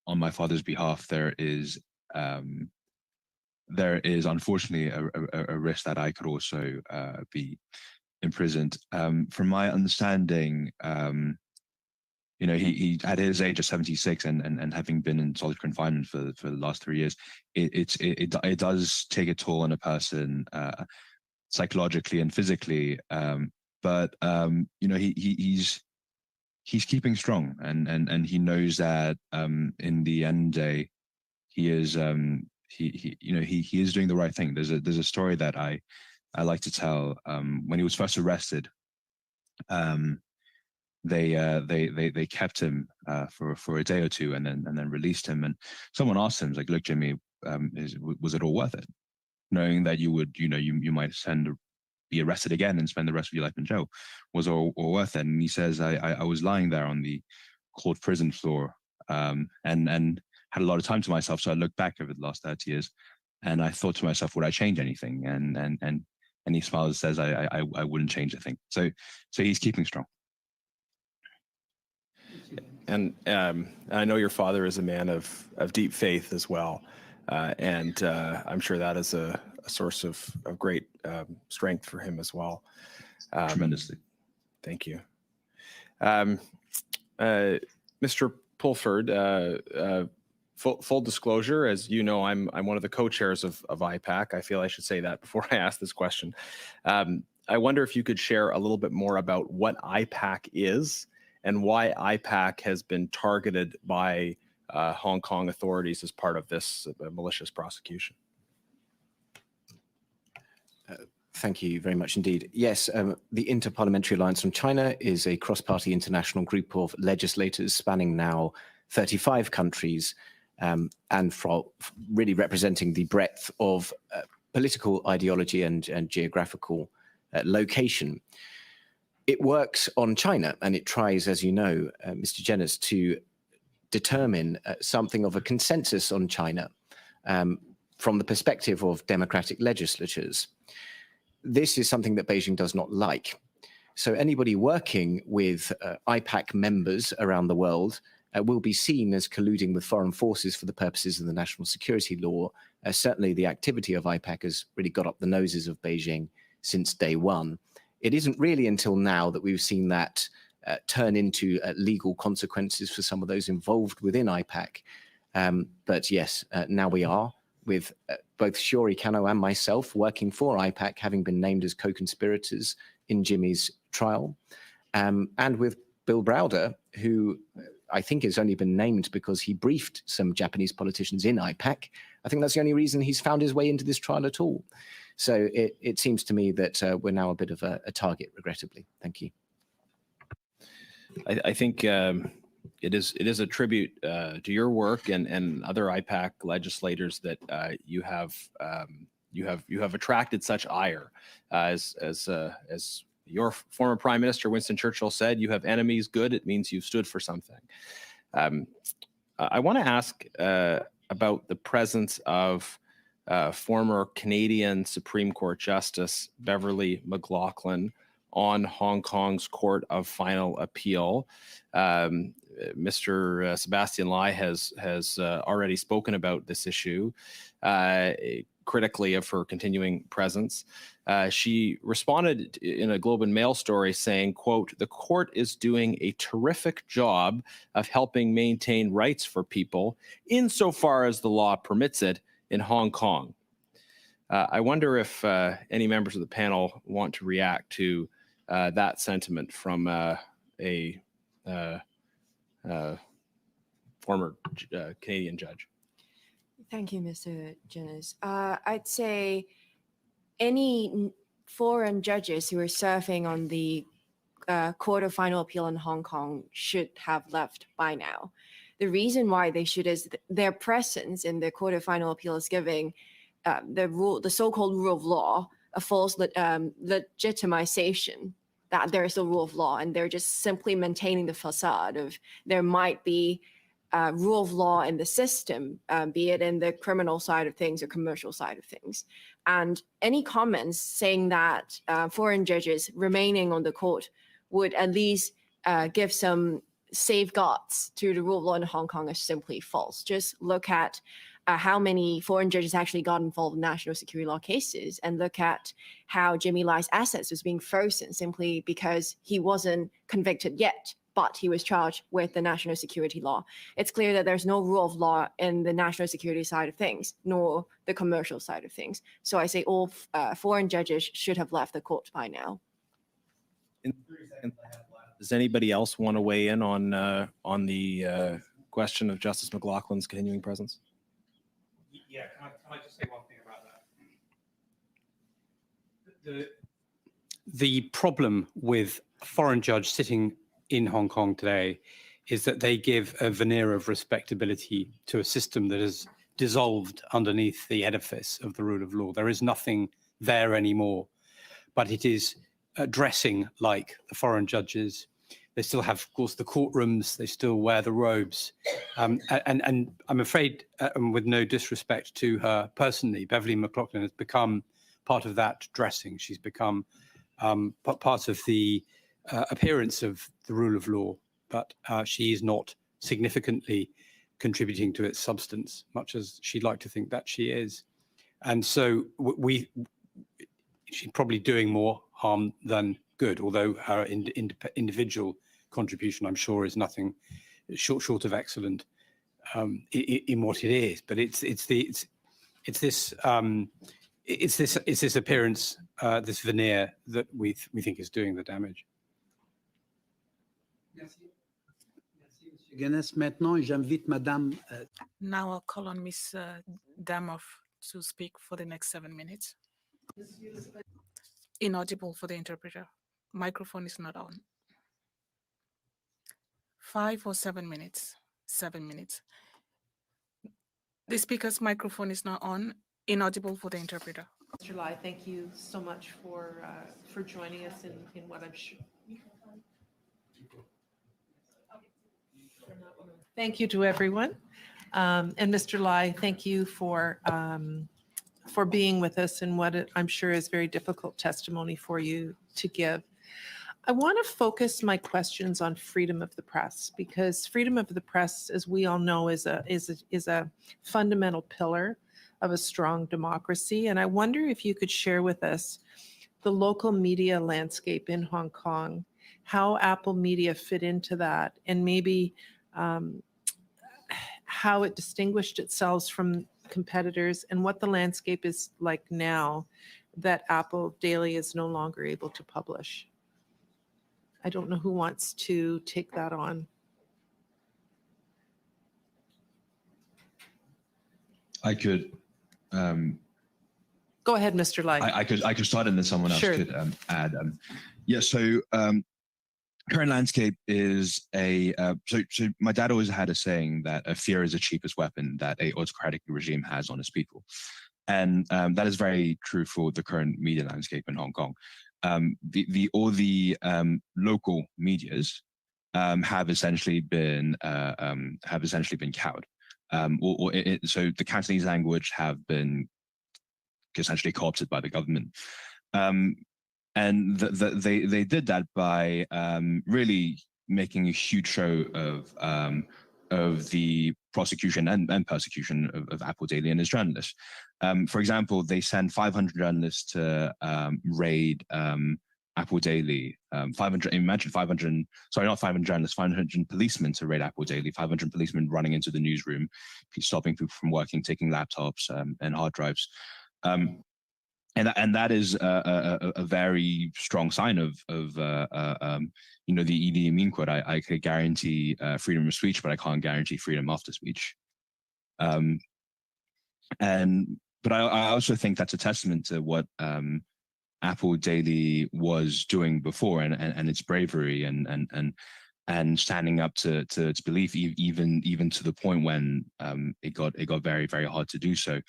on my father's behalf, there is unfortunately a risk that I could also be imprisoned. From my understanding, he at his age of 76 and having been in solitary confinement for the last 3 years, it does take a toll on a person psychologically and physically, but he's keeping strong, and he knows that in the end day he is he is doing the right thing. There's a story that I like to tell. When he was first arrested, they kept him for a day or two and then released him, and someone asked him, like, look, Jimmy, was it all worth it, knowing that you would, you might be arrested again and spend the rest of your life in jail? Was all worth it? And he says, I was lying there on the cold prison floor and had a lot of time to myself. So I looked back over the last 30 years and I thought to myself, would I change anything? And he smiles and says, I wouldn't change a thing. So he's keeping strong. And I know your father is a man of deep faith as well. And I'm sure that is a source of great strength for him as well. Tremendously. Thank you. Mr. Pulford, full disclosure, as you know, I'm one of the co-chairs of IPAC. I feel I should say that before I ask this question. I wonder if you could share a little bit more about what IPAC is and why IPAC has been targeted by Hong Kong authorities as part of this malicious prosecution. Thank you very much indeed. Yes, the Interparliamentary Alliance on China is a cross-party international group of legislators spanning now 35 countries and really representing the breadth of political ideology and geographical location. It works on China, and it tries, as you know, Mr. Jennis, to determine something of a consensus on China from the perspective of democratic legislatures. This is something that Beijing does not like. So anybody working with IPAC members around the world will be seen as colluding with foreign forces for the purposes of the national security law. Certainly the activity of IPAC has really got up the noses of Beijing since day one. It isn't really until now that we've seen that turn into legal consequences for some of those involved within IPAC. But yes, now we are, with both Shuri Kano and myself working for IPAC, having been named as co-conspirators in Jimmy's trial, and with Bill Browder, who I think has only been named because he briefed some Japanese politicians in IPAC. I think that's the only reason he's found his way into this trial at all. So it seems to me that we're now a bit of a target, regrettably. Thank you. I think it is a tribute to your work and other IPAC legislators that you have attracted such ire, as your former Prime Minister Winston Churchill said, "You have enemies. Good. It means you've stood for something." I want to ask about the presence of former Canadian Supreme Court Justice Beverly McLaughlin on Hong Kong's Court of Final Appeal. Mr. Sebastian Lai has already spoken about this issue, critically of her continuing presence. She responded in a Globe and Mail story saying, quote, "The court is doing a terrific job of helping maintain rights for people insofar as the law permits it in Hong Kong." I wonder if any members of the panel want to react to that sentiment from a former Canadian judge. Thank you, Mr. Jennings. I'd say any foreign judges who are serving on the Court of Final Appeal in Hong Kong should have left by now. The reason why they should is their presence in the Court of Final Appeal is giving the so-called rule of law a false legitimization that there is a rule of law, and they're just simply maintaining the facade of there might be rule of law in the system, be it in the criminal side of things or commercial side of things. And any comments saying that foreign judges remaining on the court would at least give some safeguards to the rule of law in Hong Kong is simply false. Just look at how many foreign judges actually got involved in national security law cases, and look at how Jimmy Lai's assets was being frozen simply because he wasn't convicted yet, but he was charged with the national security law. It's clear that there's no rule of law in the national security side of things, nor the commercial side of things. So I say all foreign judges should have left the court by now. In 30 seconds I have left, does anybody else want to weigh in on the question of Justice McLaughlin's continuing presence? Yeah, can I just say one thing about that? The problem with a foreign judge sitting in Hong Kong today is that they give a veneer of respectability to a system that has dissolved underneath the edifice of the rule of law. There is nothing there anymore, but it is dressing like the foreign judges. They still have, of course, the courtrooms. They still wear the robes. And I'm afraid, with no disrespect to her personally, Beverly McLaughlin has become part of that dressing. She's become part of the appearance of the rule of law, but she is not significantly contributing to its substance, much as she'd like to think that she is. And so she's probably doing more harm than good, although her individual contribution, I'm sure, is nothing short of excellent in what it is. But it's this appearance, this veneer that we think is doing the damage. Now I'll call on Ms. Damov to speak for the next 7 minutes. Inaudible for the interpreter. Microphone is not on. 5 or 7 minutes. 7 minutes. The speaker's microphone is not on. Inaudible for the interpreter. Mr. Lai, thank you so much for joining us in what I'm sure. Thank you to everyone. And Mr. Lai, thank you for being with us in what I'm sure is very difficult testimony for you to give. I want to focus my questions on freedom of the press, because freedom of the press, as we all know, is a fundamental pillar of a strong democracy. And I wonder if you could share with us the local media landscape in Hong Kong. how Apple Media fit into that, and maybe how it distinguished itself from competitors, and what the landscape is like now that Apple Daily is no longer able to publish. I don't know who wants to take that on. I could. Go ahead, Mr. Lai. I could start, and then someone else Sure. could add. Yeah. So current landscape is a. So my dad always had a saying that fear is the cheapest weapon that a autocratic regime has on its people, and that is very true for the current media landscape in Hong Kong. All the local medias have essentially been cowed. So the Cantonese language have been essentially co-opted by the government, and they did that by really making a huge show of the prosecution and persecution of Apple Daily and its journalists. For example, they sent 500 journalists to raid Apple Daily. 500, imagine 500, sorry, not 500 journalists, 500 policemen to raid Apple Daily, 500 policemen running into the newsroom, stopping people from working, taking laptops and hard drives. And that is a very strong sign of you know, the Idi Amin quote. I could guarantee freedom of speech, but I can't guarantee freedom after speech. But I also think that's a testament to what Apple Daily was doing before, and its bravery and standing up to its belief, even to the point when it got very, very hard to do so.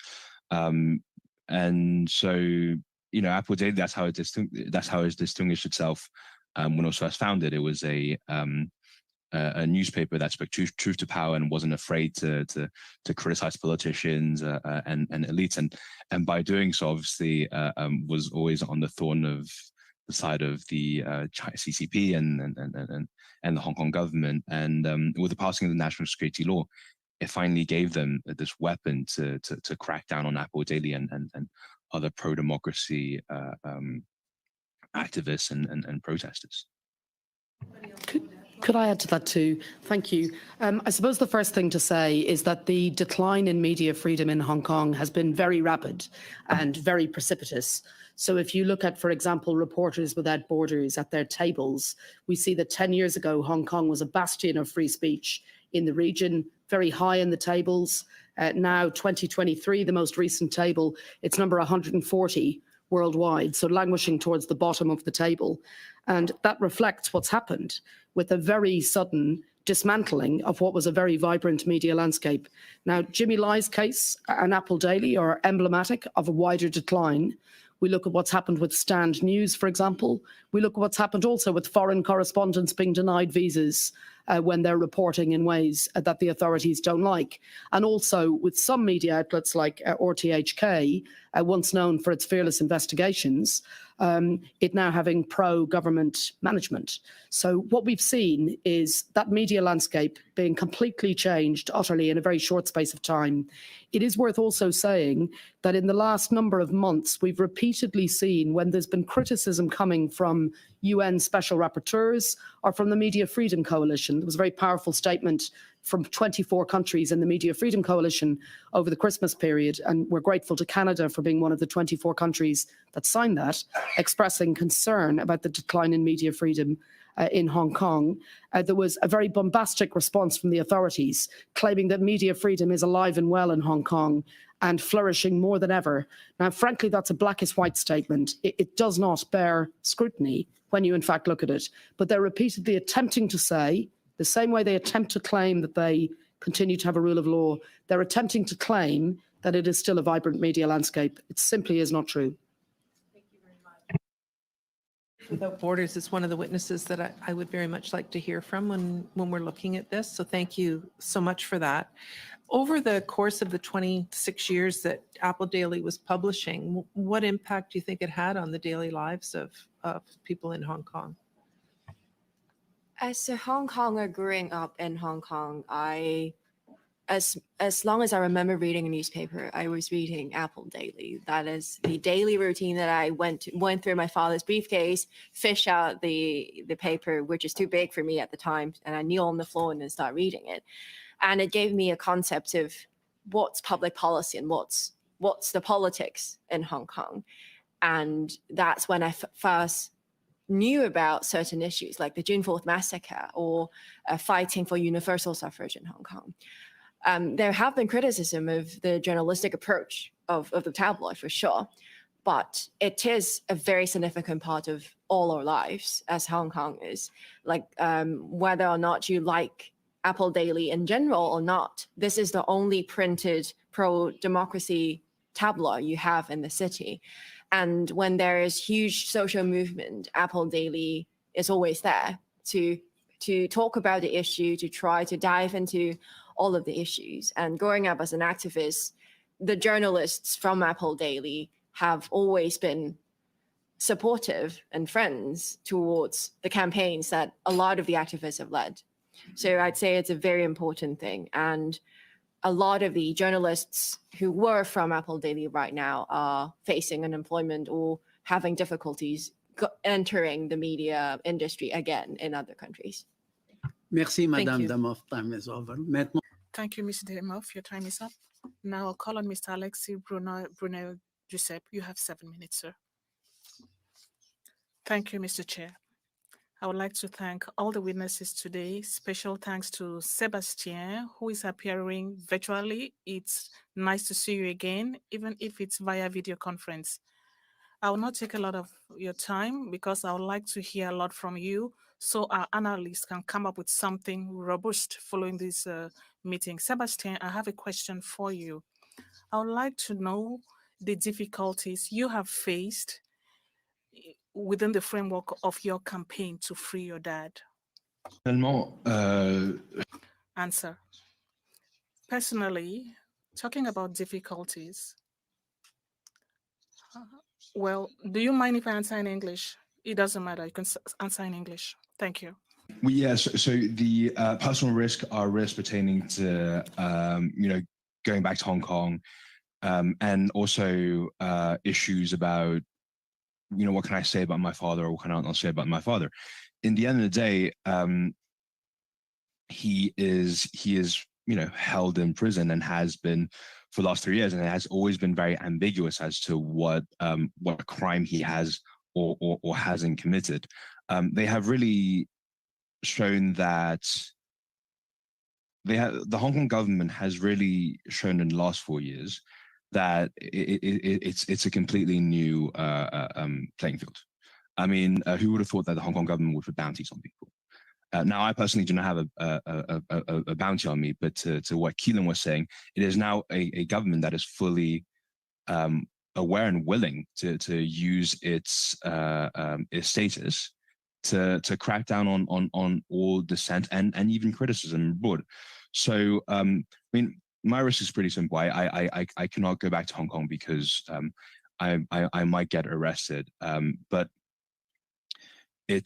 And so, you know, Apple Daily, that's how it distinguished itself when it was first founded. It was a newspaper that spoke truth to power and wasn't afraid to criticize politicians and elites, and by doing so, obviously, was always on the side of the CCP and the Hong Kong government. And with the passing of the National Security Law, it finally gave them this weapon to crack down on Apple Daily and other pro-democracy activists and protesters. Could I add to that too? Thank you. I suppose the first thing to say is that the decline in media freedom in Hong Kong has been very rapid and very precipitous. So if you look at, for example, Reporters Without Borders at their tables, we see that 10 years ago, Hong Kong was a bastion of free speech in the region, very high in the tables. Now, 2023, the most recent table, it's number 140 worldwide, so languishing towards the bottom of the table. And that reflects what's happened with a very sudden dismantling of what was a very vibrant media landscape. Now, Jimmy Lai's case and Apple Daily are emblematic of a wider decline. We look at what's happened with Stand News, for example. We look at what's happened also with foreign correspondents being denied visas when they're reporting in ways that the authorities don't like. And also with some media outlets like RTHK, once known for its fearless investigations, it now having pro-government management. So what we've seen is that media landscape being completely changed utterly in a very short space of time. It is worth also saying that in the last number of months, we've repeatedly seen when there's been criticism coming from UN special rapporteurs or from the Media Freedom Coalition. There was a very powerful statement from 24 countries in the Media Freedom Coalition over the Christmas period, and we're grateful to Canada for being one of the 24 countries that signed that, expressing concern about the decline in media freedom in Hong Kong. There was a very bombastic response from the authorities, claiming that media freedom is alive and well in Hong Kong and flourishing more than ever. Now, frankly, that's a black as white statement. It does not bear scrutiny when you in fact look at it. But they're repeatedly attempting to say, the same way they attempt to claim that they continue to have a rule of law, they're attempting to claim that it is still a vibrant media landscape. It simply is not true. Thank you very much. Without Borders is one of the witnesses that I would very much like to hear from when we're looking at this. So thank you so much for that. Over the course of the 26 years that Apple Daily was publishing, what impact do you think it had on the daily lives of people in Hong Kong? As a Hong Konger growing up in Hong Kong, I as long as I remember reading a newspaper, I was reading Apple Daily. That is the daily routine that I went through my father's briefcase, fish out the paper, which is too big for me at the time, and I kneel on the floor and then start reading it. And it gave me a concept of what's public policy and what's the politics in Hong Kong. And that's when I first knew about certain issues like the June 4th massacre or fighting for universal suffrage in Hong Kong. There have been criticism of the journalistic approach of the tabloid for sure, but it is a very significant part of all our lives as Hong Kongers. Like whether or not you like Apple Daily in general or not, this is the only printed pro-democracy tabloid you have in the city. And when there is huge social movement, Apple Daily is always there to talk about the issue, to try to dive into all of the issues. And growing up as an activist, the journalists from Apple Daily have always been supportive and friends towards the campaigns that a lot of the activists have led. So I'd say it's a very important thing. And a lot of the journalists who were from Apple Daily right now are facing unemployment or having difficulties entering the media industry again in other countries. Merci, Madame you. Damoff. Time is over. Maintenant, Thank you, Mr. Demoff. Your time is up. Now I'll call on Mr. Alexis Brunel Giuseppe. You have 7 minutes, sir. Thank you, Mr. Chair. I would like to thank all the witnesses today. Special thanks to Sebastian, who is appearing virtually. It's nice to see you again, even if it's via video conference. I will not take a lot of your time because I would like to hear a lot from you so our analysts can come up with something robust following this meeting. Sebastian, I have a question for you. I would like to know the difficulties you have faced within the framework of your campaign to free your dad. Answer. Personally, talking about difficulties, well, do you mind if I answer in English? It doesn't matter. You can answer in English. Thank you. Well, yeah, so the personal risk are risks pertaining to, going back to Hong Kong, and also issues about, what can I say about my father or what can I not say about my father? In the end of the day, he is held in prison and has been for the last 3 years, and it has always been very ambiguous as to what crime he has or hasn't committed. They have really shown that the Hong Kong government has really shown in the last 4 years that it's a completely new playing field. I mean, who would have thought that the Hong Kong government would put bounties on people? Now, I personally do not have a bounty on me, but to what Keelan was saying, it is now a government that is fully aware and willing to use its status to crack down on all dissent and even criticism abroad. So, I mean, my risk is pretty simple. I cannot go back to Hong Kong because I might get arrested. But I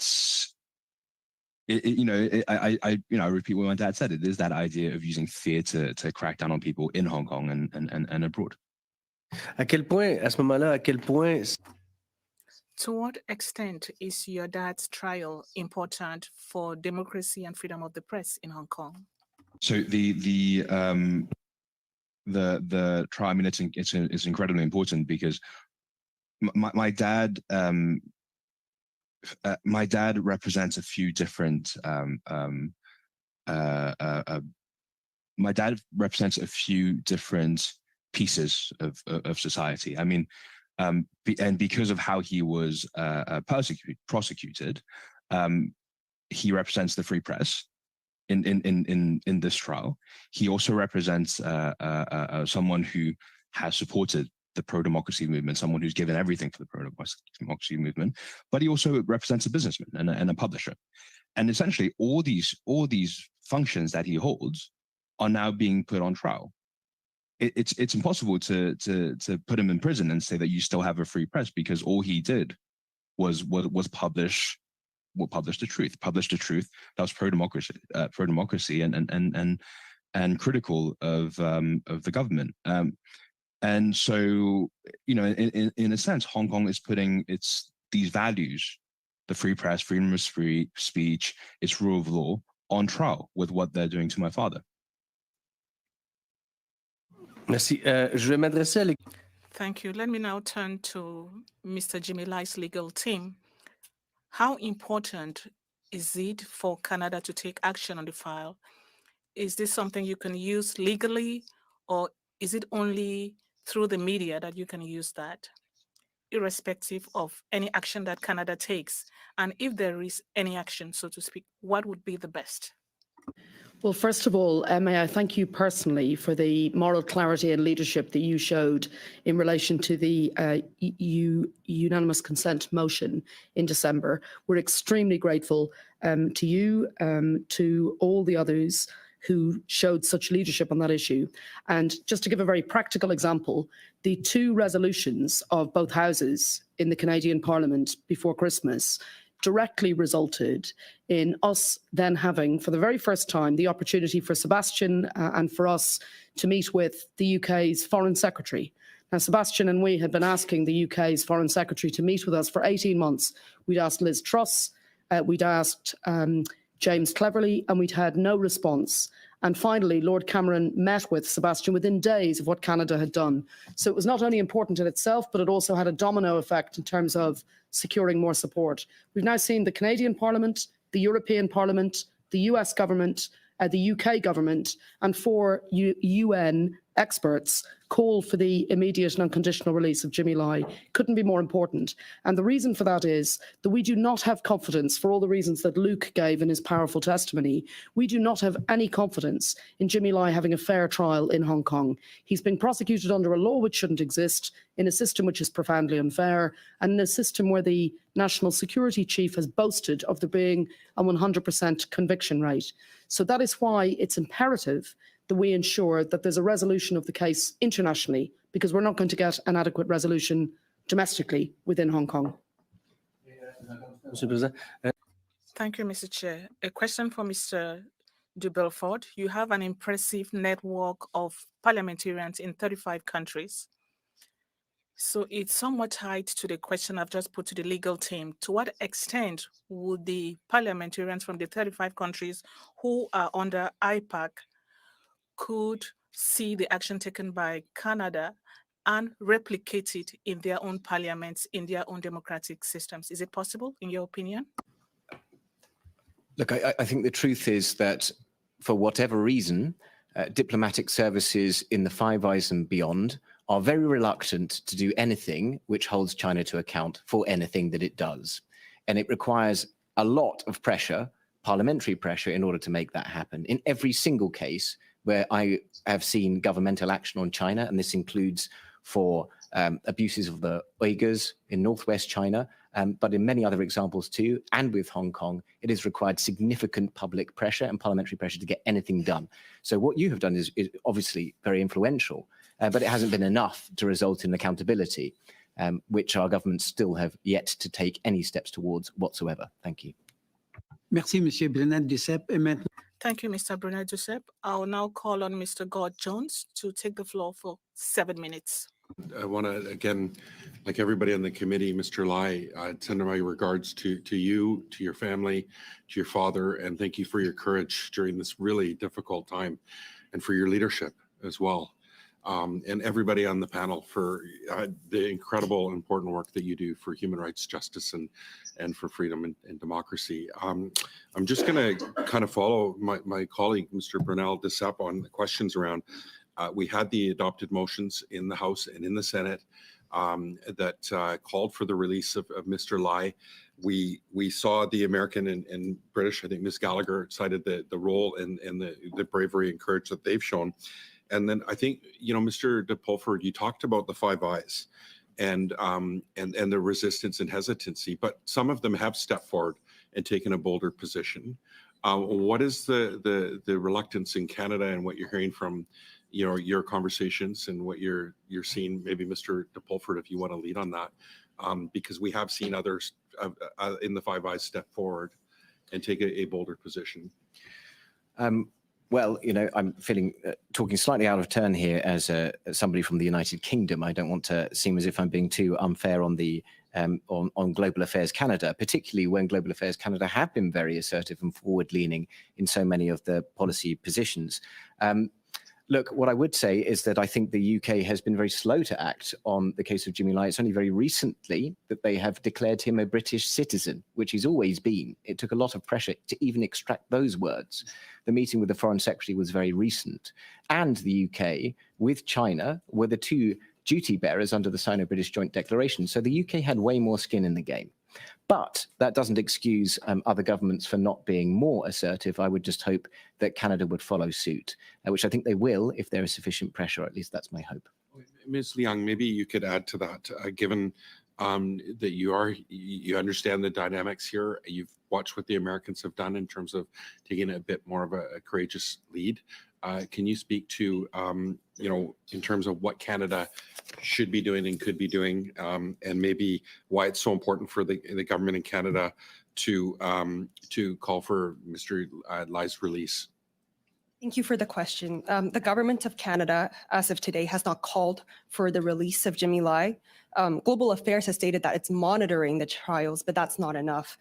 repeat what my dad said. It is that idea of using fear to crack down on people in Hong Kong and abroad. À ce moment-là, à quel point To what extent is your dad's trial important for democracy and freedom of the press in Hong Kong? So the trial, I mean, it's incredibly important because my dad represents a few different my dad represents a few different pieces of society. I mean, and because of how he was prosecuted, he represents the free press in this trial. He also represents someone who has supported the pro-democracy movement, someone who's given everything for the pro-democracy movement, but he also represents a businessman and a publisher. And essentially, all these functions that he holds are now being put on trial. It's impossible to put him in prison and say that you still have a free press, because all he did was publish the truth. That was pro-democracy, and critical of the government. And so, you know, in a sense, Hong Kong is putting these values, the free press, freedom of speech, its rule of law, on trial with what they're doing to my father. Merci. Je vais m'adresser à Thank you. Let me now turn to Mr. Jimmy Lai's legal team. How important is it for Canada to take action on the file? Is this something you can use legally, or is it only through the media that you can use that, irrespective of any action that Canada takes? And if there is any action, so to speak, what would be the best? Well, first of all, may I thank you personally for the moral clarity and leadership that you showed in relation to the unanimous consent motion in December. We're extremely grateful to you, to all the others who showed such leadership on that issue. And just to give a very practical example, the two resolutions of both houses in the Canadian Parliament before Christmas directly resulted in us then having, for the very first time, the opportunity for Sebastian and for us to meet with the UK's Foreign Secretary. Now, Sebastian and we had been asking the UK's Foreign Secretary to meet with us for 18 months. We'd asked Liz Truss, we'd asked James Cleverly, and we'd had no response. And finally, Lord Cameron met with Sebastian within days of what Canada had done. So it was not only important in itself, but it also had a domino effect in terms of securing more support. We've now seen the Canadian Parliament, the European Parliament, the US government, the UK government, and 4 UN experts call for the immediate and unconditional release of Jimmy Lai. Couldn't be more important. And the reason for that is that we do not have confidence, for all the reasons that Luke gave in his powerful testimony, we do not have any confidence in Jimmy Lai having a fair trial in Hong Kong. He's being prosecuted under a law which shouldn't exist, in a system which is profoundly unfair, and in a system where the National Security Chief has boasted of there being a 100% conviction rate. So that is why it's imperative that we ensure that there's a resolution of the case internationally, because we're not going to get an adequate resolution domestically within Hong Kong. Thank you, Mr. Chair. A question for Mr. de Belfort. You have an impressive network of parliamentarians in 35 countries. So it's somewhat tied to the question I've just put to the legal team. To what extent would the parliamentarians from the 35 countries who are under IPAC could see the action taken by Canada and replicate it in their own parliaments, in their own democratic systems? Is it possible, in your opinion? Look, I think the truth is that for whatever reason, diplomatic services in the Five Eyes and beyond are very reluctant to do anything which holds China to account for anything that it does. And it requires a lot of pressure, parliamentary pressure, in order to make that happen. In every single case where I have seen governmental action on China, and this includes for abuses of the Uyghurs in northwest China, but in many other examples too, and with Hong Kong, it has required significant public pressure and parliamentary pressure to get anything done. So what you have done is obviously very influential, but it hasn't been enough to result in accountability, which our governments still have yet to take any steps towards whatsoever. Thank you. Merci, Monsieur Brunet-Duceppe. Et maintenant, Thank you, Mr. Brunet-Duceppe. I'll now call on Mr. God Jones to take the floor for 7 minutes. I want to, again, like everybody on the committee, Mr. Lai, send my regards to you, to your family, to your father, and thank you for your courage during this really difficult time and for your leadership as well. And everybody on the panel for the incredible important work that you do for human rights, justice, and for freedom and democracy. I'm just going to kind of follow my colleague, Mr. Brunet-Duceppe, on the questions around. We had the adopted motions in the House and in the Senate that called for the release of Mr. Lai. We saw the American and British, I think Ms. Gallagher cited the role and the bravery and courage that they've shown. And then I think, you know, Mr. de Pulford, you talked about the Five Eyes and the resistance and hesitancy, but some of them have stepped forward and taken a bolder position. What is the reluctance in Canada and what you're hearing from, you know, your conversations and what you're seeing? Maybe Mr. de Pulford, if you want to lead on that, because we have seen others in the Five Eyes step forward and take a bolder position. Well, I'm feeling talking slightly out of turn here as somebody from the United Kingdom. I don't want to seem as if I'm being too unfair on the on Global Affairs Canada, particularly when Global Affairs Canada have been very assertive and forward-leaning in so many of the policy positions. Look, what I would say is that I think the UK has been very slow to act on the case of Jimmy Lai. It's only very recently that they have declared him a British citizen, which he's always been. It took a lot of pressure to even extract those words. The meeting with the Foreign Secretary was very recent. And the UK with China were the two duty bearers under the Sino-British Joint Declaration. So the UK had way more skin in the game. But that doesn't excuse other governments for not being more assertive. I would just hope that Canada would follow suit, which I think they will if there is sufficient pressure. At least that's my hope. Ms. Liang, maybe you could add to that, given that you understand the dynamics here. You've watched what the Americans have done in terms of taking a bit more of a courageous lead. Can you speak to, in terms of what Canada should be doing and could be doing, and maybe why it's so important for the government in Canada to call for Mr. Lai's release? Thank you for the question. The government of Canada, as of today, has not called for the release of Jimmy Lai. Global Affairs has stated that it's monitoring the trials, but that's not enough.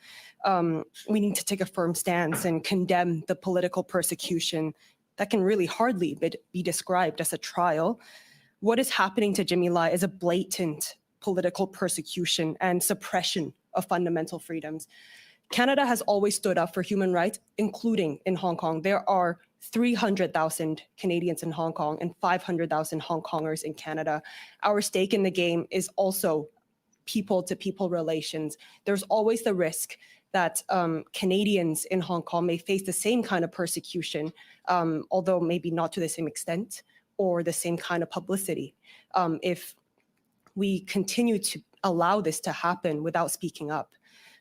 We need to take a firm stance and condemn the political persecution that can really hardly be described as a trial. What is happening to Jimmy Lai is a blatant political persecution and suppression of fundamental freedoms. Canada has always stood up for human rights, including in Hong Kong. There are 300,000 Canadians in Hong Kong and 500,000 Hong Kongers in Canada. Our stake in the game is also people-to-people relations. There's always the risk that Canadians in Hong Kong may face the same kind of persecution, although maybe not to the same extent or the same kind of publicity, if we continue to allow this to happen without speaking up.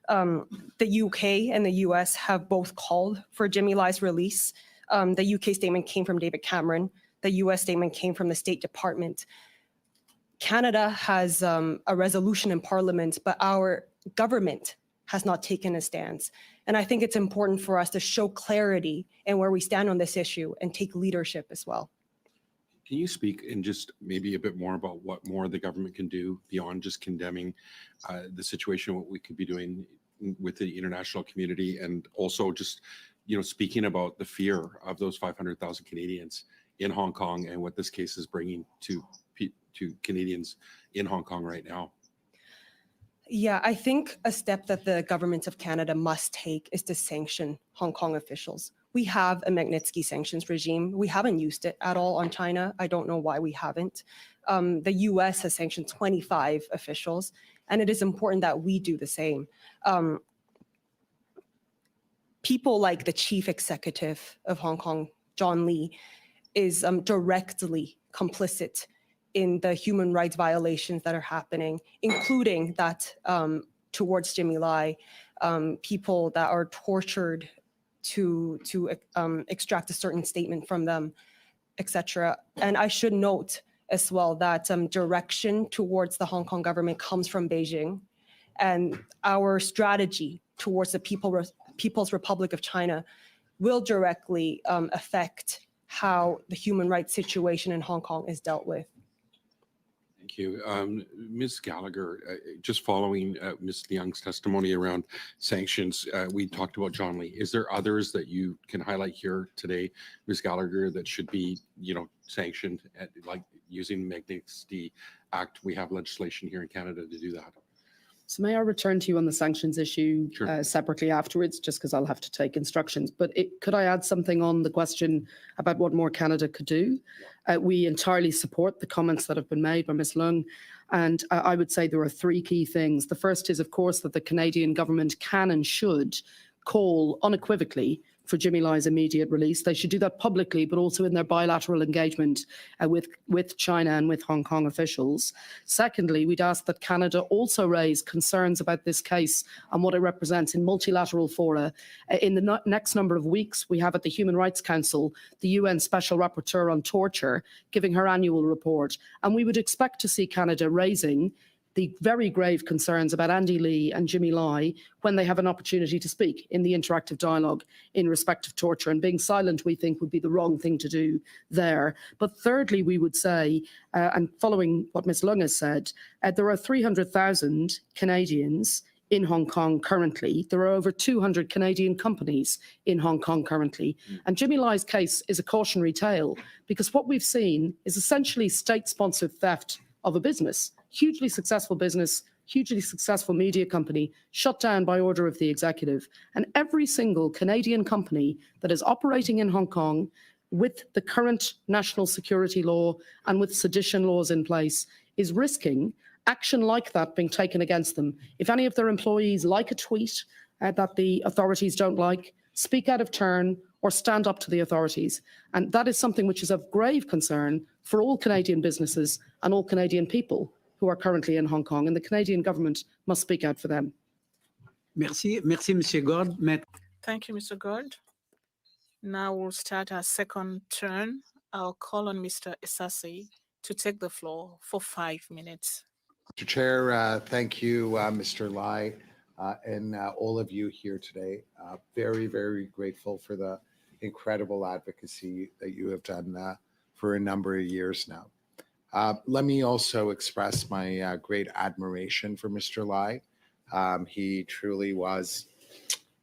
The UK and the US have both called for Jimmy Lai's release. The UK statement came from David Cameron. The US statement came from the State Department. Canada has a resolution in Parliament, but our government has not taken a stance. And I think it's important for us to show clarity in where we stand on this issue and take leadership as well. Can you speak in just maybe a bit more about what more the government can do beyond just condemning the situation, what we could be doing with the international community, and also just, speaking about the fear of those 500,000 Canadians in Hong Kong and what this case is bringing to Canadians in Hong Kong right now? Yeah, I think a step that the government of Canada must take is to sanction Hong Kong officials. We have a Magnitsky sanctions regime. We haven't used it at all on China. I don't know why we haven't. The US has sanctioned 25 officials, and it is important that we do the same. People like the chief executive of Hong Kong, John Lee, is directly complicit in the human rights violations that are happening, including that towards Jimmy Lai, people that are tortured to extract a certain statement from them, etc. And I should note as well that direction towards the Hong Kong government comes from Beijing, and our strategy towards the People's Republic of China will directly affect how the human rights situation in Hong Kong is dealt with. Thank you. Ms. Gallagher, just following Ms. Liang's testimony around sanctions, we talked about John Lee. Is there others that you can highlight here today, Ms. Gallagher, that should be, sanctioned, like using Magnitsky Act? We have legislation here in Canada to do that. So may I return to you on the sanctions issue Sure. separately afterwards, just because I'll have to take instructions. But could I add something on the question about what more Canada could do? We entirely support the comments that have been made by Ms. Leung. And I would say there are three key things. The first is, of course, that the Canadian government can and should call unequivocally for Jimmy Lai's immediate release. They should do that publicly, but also in their bilateral engagement with China and with Hong Kong officials. Secondly, we'd ask that Canada also raise concerns about this case and what it represents in multilateral fora. In the next number of weeks, we have at the Human Rights Council the UN Special Rapporteur on Torture giving her annual report. And we would expect to see Canada raising the very grave concerns about Andy Lee and Jimmy Lai when they have an opportunity to speak in the interactive dialogue in respect of torture. And being silent, we think, would be the wrong thing to do there. But thirdly, we would say, and following what Ms. Lung has said, there are 300,000 Canadians in Hong Kong currently. There are over 200 Canadian companies in Hong Kong currently. And Jimmy Lai's case is a cautionary tale, because what we've seen is essentially state-sponsored theft of a business, hugely successful business, hugely successful media company, shut down by order of the executive. And every single Canadian company that is operating in Hong Kong with the current national security law and with sedition laws in place is risking action like that being taken against them. If any of their employees like a tweet that the authorities don't like, speak out of turn or stand up to the authorities. And that is something which is of grave concern for all Canadian businesses and all Canadian people who are currently in Hong Kong, and the Canadian government must speak out for them. Merci, Monsieur Gord. Thank you, Mr. Gord. Now we'll start our second turn. I'll call on Mr. Isasi to take the floor for 5 minutes. Mr. Chair, thank you, Mr. Lai, and all of you here today. Very, very grateful for the incredible advocacy that you have done for a number of years now. Let me also express my great admiration for Mr. Lai. He truly was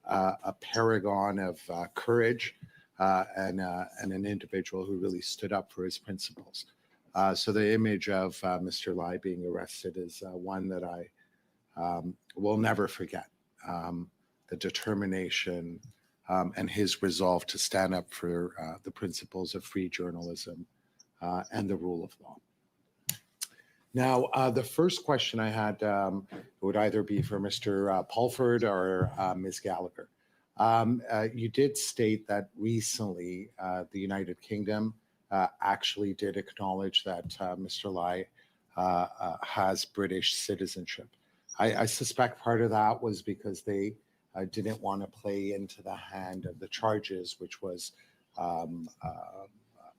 a paragon of courage and an individual who really stood up for his principles. So the image of Mr. Lai being arrested is one that I will never forget. The determination and his resolve to stand up for the principles of free journalism and the rule of law. Now, the first question I had would either be for Mr. Pulford or Ms. Gallagher. You did state that recently the United Kingdom actually did acknowledge that Mr. Lai has British citizenship. I suspect part of that was because they didn't want to play into the hand of the charges, which was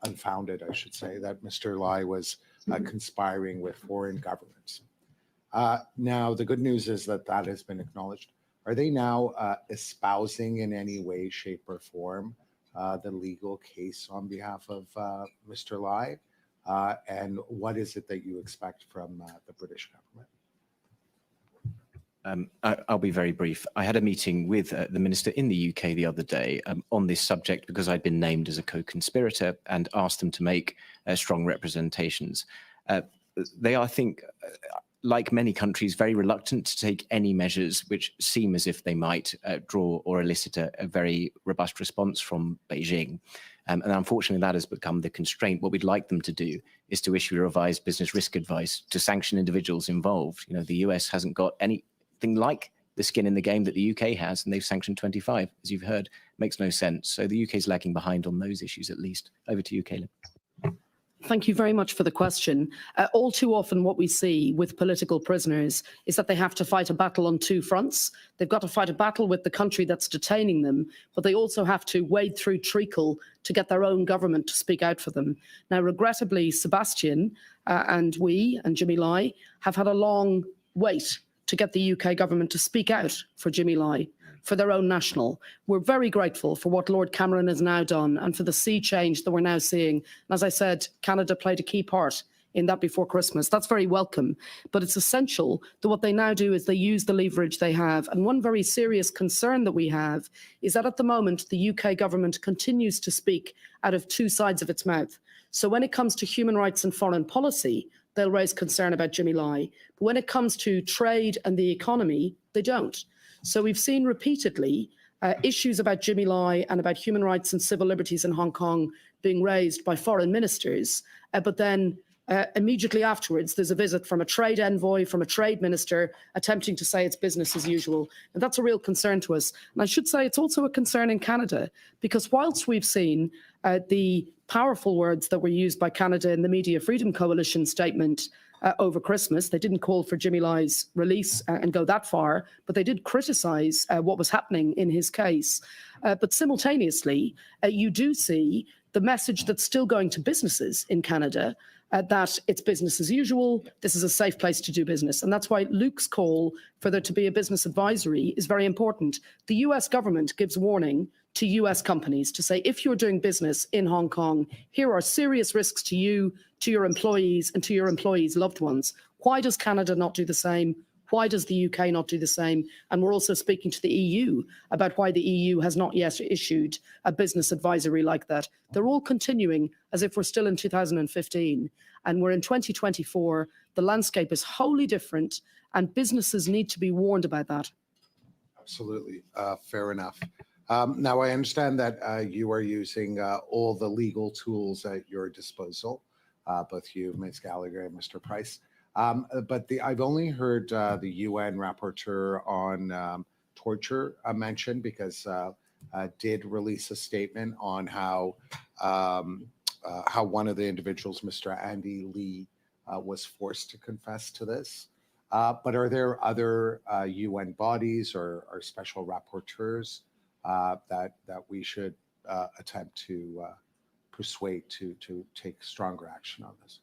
unfounded, I should say, that Mr. Lai was conspiring with foreign governments. Now, the good news is that that has been acknowledged. Are they now espousing in any way, shape, or form the legal case on behalf of Mr. Lai? And what is it that you expect from the British government? I'll be very brief. I had a meeting with the minister in the UK the other day on this subject because I'd been named as a co-conspirator and asked them to make strong representations. They are, I think, like many countries, very reluctant to take any measures which seem as if they might draw or elicit a very robust response from Beijing. And unfortunately, that has become the constraint. What we'd like them to do is to issue a revised business risk advice to sanction individuals involved. You know, the US hasn't got anything like the skin in the game that the UK has, and they've sanctioned 25, as you've heard. Makes no sense. So the UK is lagging behind on those issues, at least. Over to you, Caleb. Thank you very much for the question. All too often what we see with political prisoners is that they have to fight a battle on two fronts. They've got to fight a battle with the country that's detaining them, but they also have to wade through treacle to get their own government to speak out for them. Now, regrettably, Sebastian and we and Jimmy Lai have had a long wait to get the UK government to speak out for Jimmy Lai, for their own national. We're very grateful for what Lord Cameron has now done and for the sea change that we're now seeing. And as I said, Canada played a key part in that before Christmas. That's very welcome. But it's essential that what they now do is they use the leverage they have. And one very serious concern that we have is that at the moment, the UK government continues to speak out of two sides of its mouth. So when it comes to human rights and foreign policy, they'll raise concern about Jimmy Lai. But when it comes to trade and the economy, they don't. So we've seen repeatedly issues about Jimmy Lai and about human rights and civil liberties in Hong Kong being raised by foreign ministers. But then immediately afterwards, there's a visit from a trade envoy, from a trade minister, attempting to say it's business as usual. And that's a real concern to us. And I should say it's also a concern in Canada, because whilst we've seen the powerful words that were used by Canada in the Media Freedom Coalition statement over Christmas, they didn't call for Jimmy Lai's release and go that far, but they did criticise what was happening in his case. But simultaneously, you do see the message that's still going to businesses in Canada that it's business as usual. This is a safe place to do business. And that's why Luke's call for there to be a business advisory is very important. The US government gives warning to US companies to say, if you're doing business in Hong Kong, here are serious risks to you, to your employees, and to your employees' loved ones. Why does Canada not do the same? Why does the UK not do the same? And we're also speaking to the EU about why the EU has not yet issued a business advisory like that. They're all continuing as if we're still in 2015 and we're in 2024. The landscape is wholly different and businesses need to be warned about that. Absolutely. Fair enough. Now, I understand that you are using all the legal tools at your disposal, both you, Ms. Gallagher, and Mr. Price. But I've only heard the UN rapporteur on torture mentioned, because did release a statement on how one of the individuals, Mr. Andy Lee, was forced to confess to this. But are there other UN bodies or special rapporteurs that we should attempt to persuade to take stronger action on this?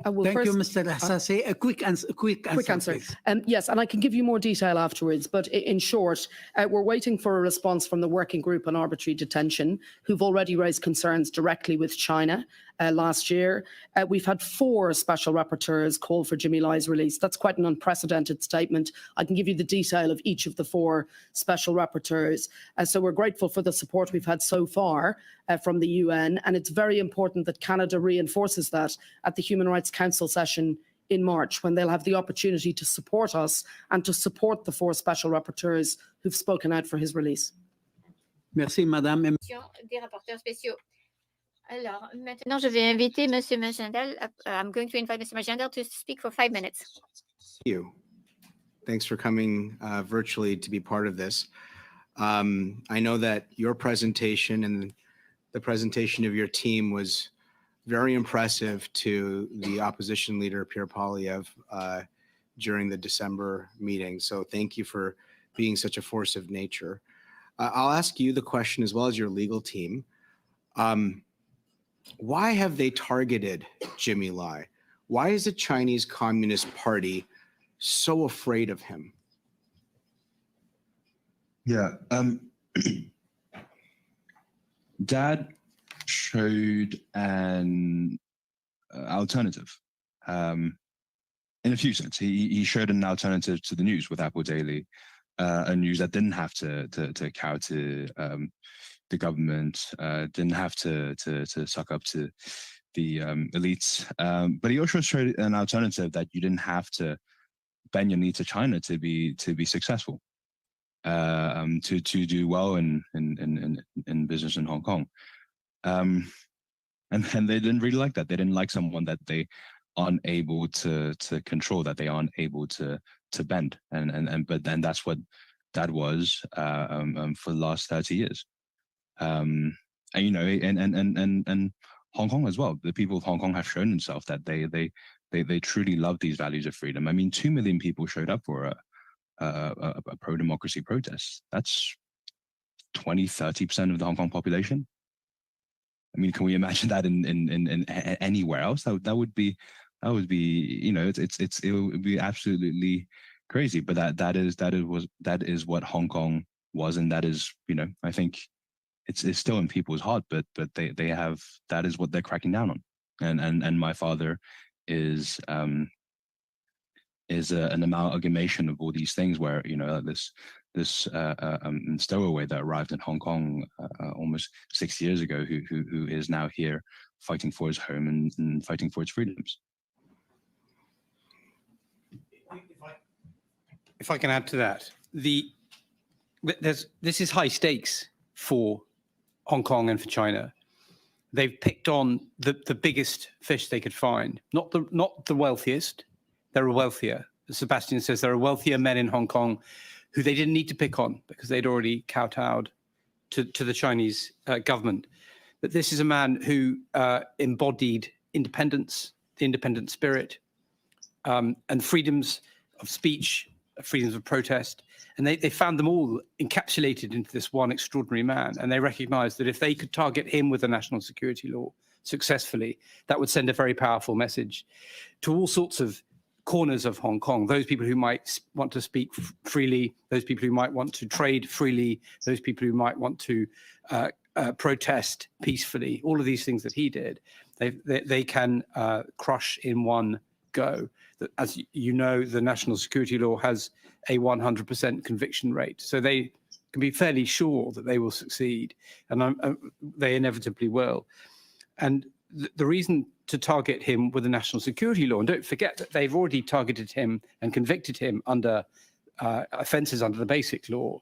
Thank you, Mr. Hassase. A quick answer. Quick answer. Please. Yes, and I can give you more detail afterwards, but in short, we're waiting for a response from the Working Group on Arbitrary Detention, who've already raised concerns directly with China last year. We've had 4 special rapporteurs call for Jimmy Lai's release. That's quite an unprecedented statement. I can give you the detail of each of the 4 special rapporteurs. So we're grateful for the support we've had so far from the UN, and it's very important that Canada reinforces that at the Human Rights Council session in March, when they'll have the opportunity to support us and to support the 4 special rapporteurs who've spoken out for his release. Merci, Madame. Des rapporteurs spéciaux. Alors, maintenant, je vais inviter Monsieur Majendal. I'm going to invite Mr. Majendal to speak for 5 minutes. Thank you. Thanks for coming virtually to be part of this. I know that your presentation and the presentation of your team was very impressive to the opposition leader, Pierre Poilievre, during the December meeting. So thank you for being such a force of nature. I'll ask you the question as well as your legal team. Why have they targeted Jimmy Lai? Why is the Chinese Communist Party so afraid of him? Yeah. Dad showed an alternative in a few sense. He showed an alternative to the news with Apple Daily, a news that didn't have to cow to the government, didn't have to suck up to the elites. But he also showed an alternative that you didn't have to bend your knee to China to be successful, to do well in business in Hong Kong. And they didn't really like that. They didn't like someone that they aren't able to control, that they aren't able to bend. But then that's what that was for the last 30 years. And you know, and Hong Kong as well. The people of Hong Kong have shown themselves that they truly love these values of freedom. I mean, 2 million people showed up for a pro-democracy protest. That's 20-30% of the Hong Kong population. I mean, can we imagine that in anywhere else? That would be, you know, it would be absolutely crazy. But that is what Hong Kong was, and that is, you know, I think it's still in people's heart. But they have, that is what they're cracking down on. And my father is an amalgamation of all these things, where, you know, this stowaway that arrived in Hong Kong almost 6 years ago, who is now here fighting for his home and fighting for its freedoms. If I can add to that, this is high stakes for Hong Kong and for China. They've picked on the biggest fish they could find, not the wealthiest. There are wealthier. Sebastian says there are wealthier men in Hong Kong who they didn't need to pick on because they'd already kowtowed to the Chinese government. But this is a man who embodied independence, the independent spirit, and freedoms of speech, freedoms of protest. And they found them all encapsulated into this one extraordinary man. And they recognized that if they could target him with a national security law, successfully, that would send a very powerful message to all sorts of corners of Hong Kong, those people who might want to speak freely, those people who might want to trade freely, those people who might want to protest peacefully, all of these things that he did, they can crush in one go. As you know, the national security law has a 100% conviction rate, so they can be fairly sure that they will succeed, and they inevitably will. And the reason to target him with the national security law, and don't forget that they've already targeted him and convicted him under offences under the basic law,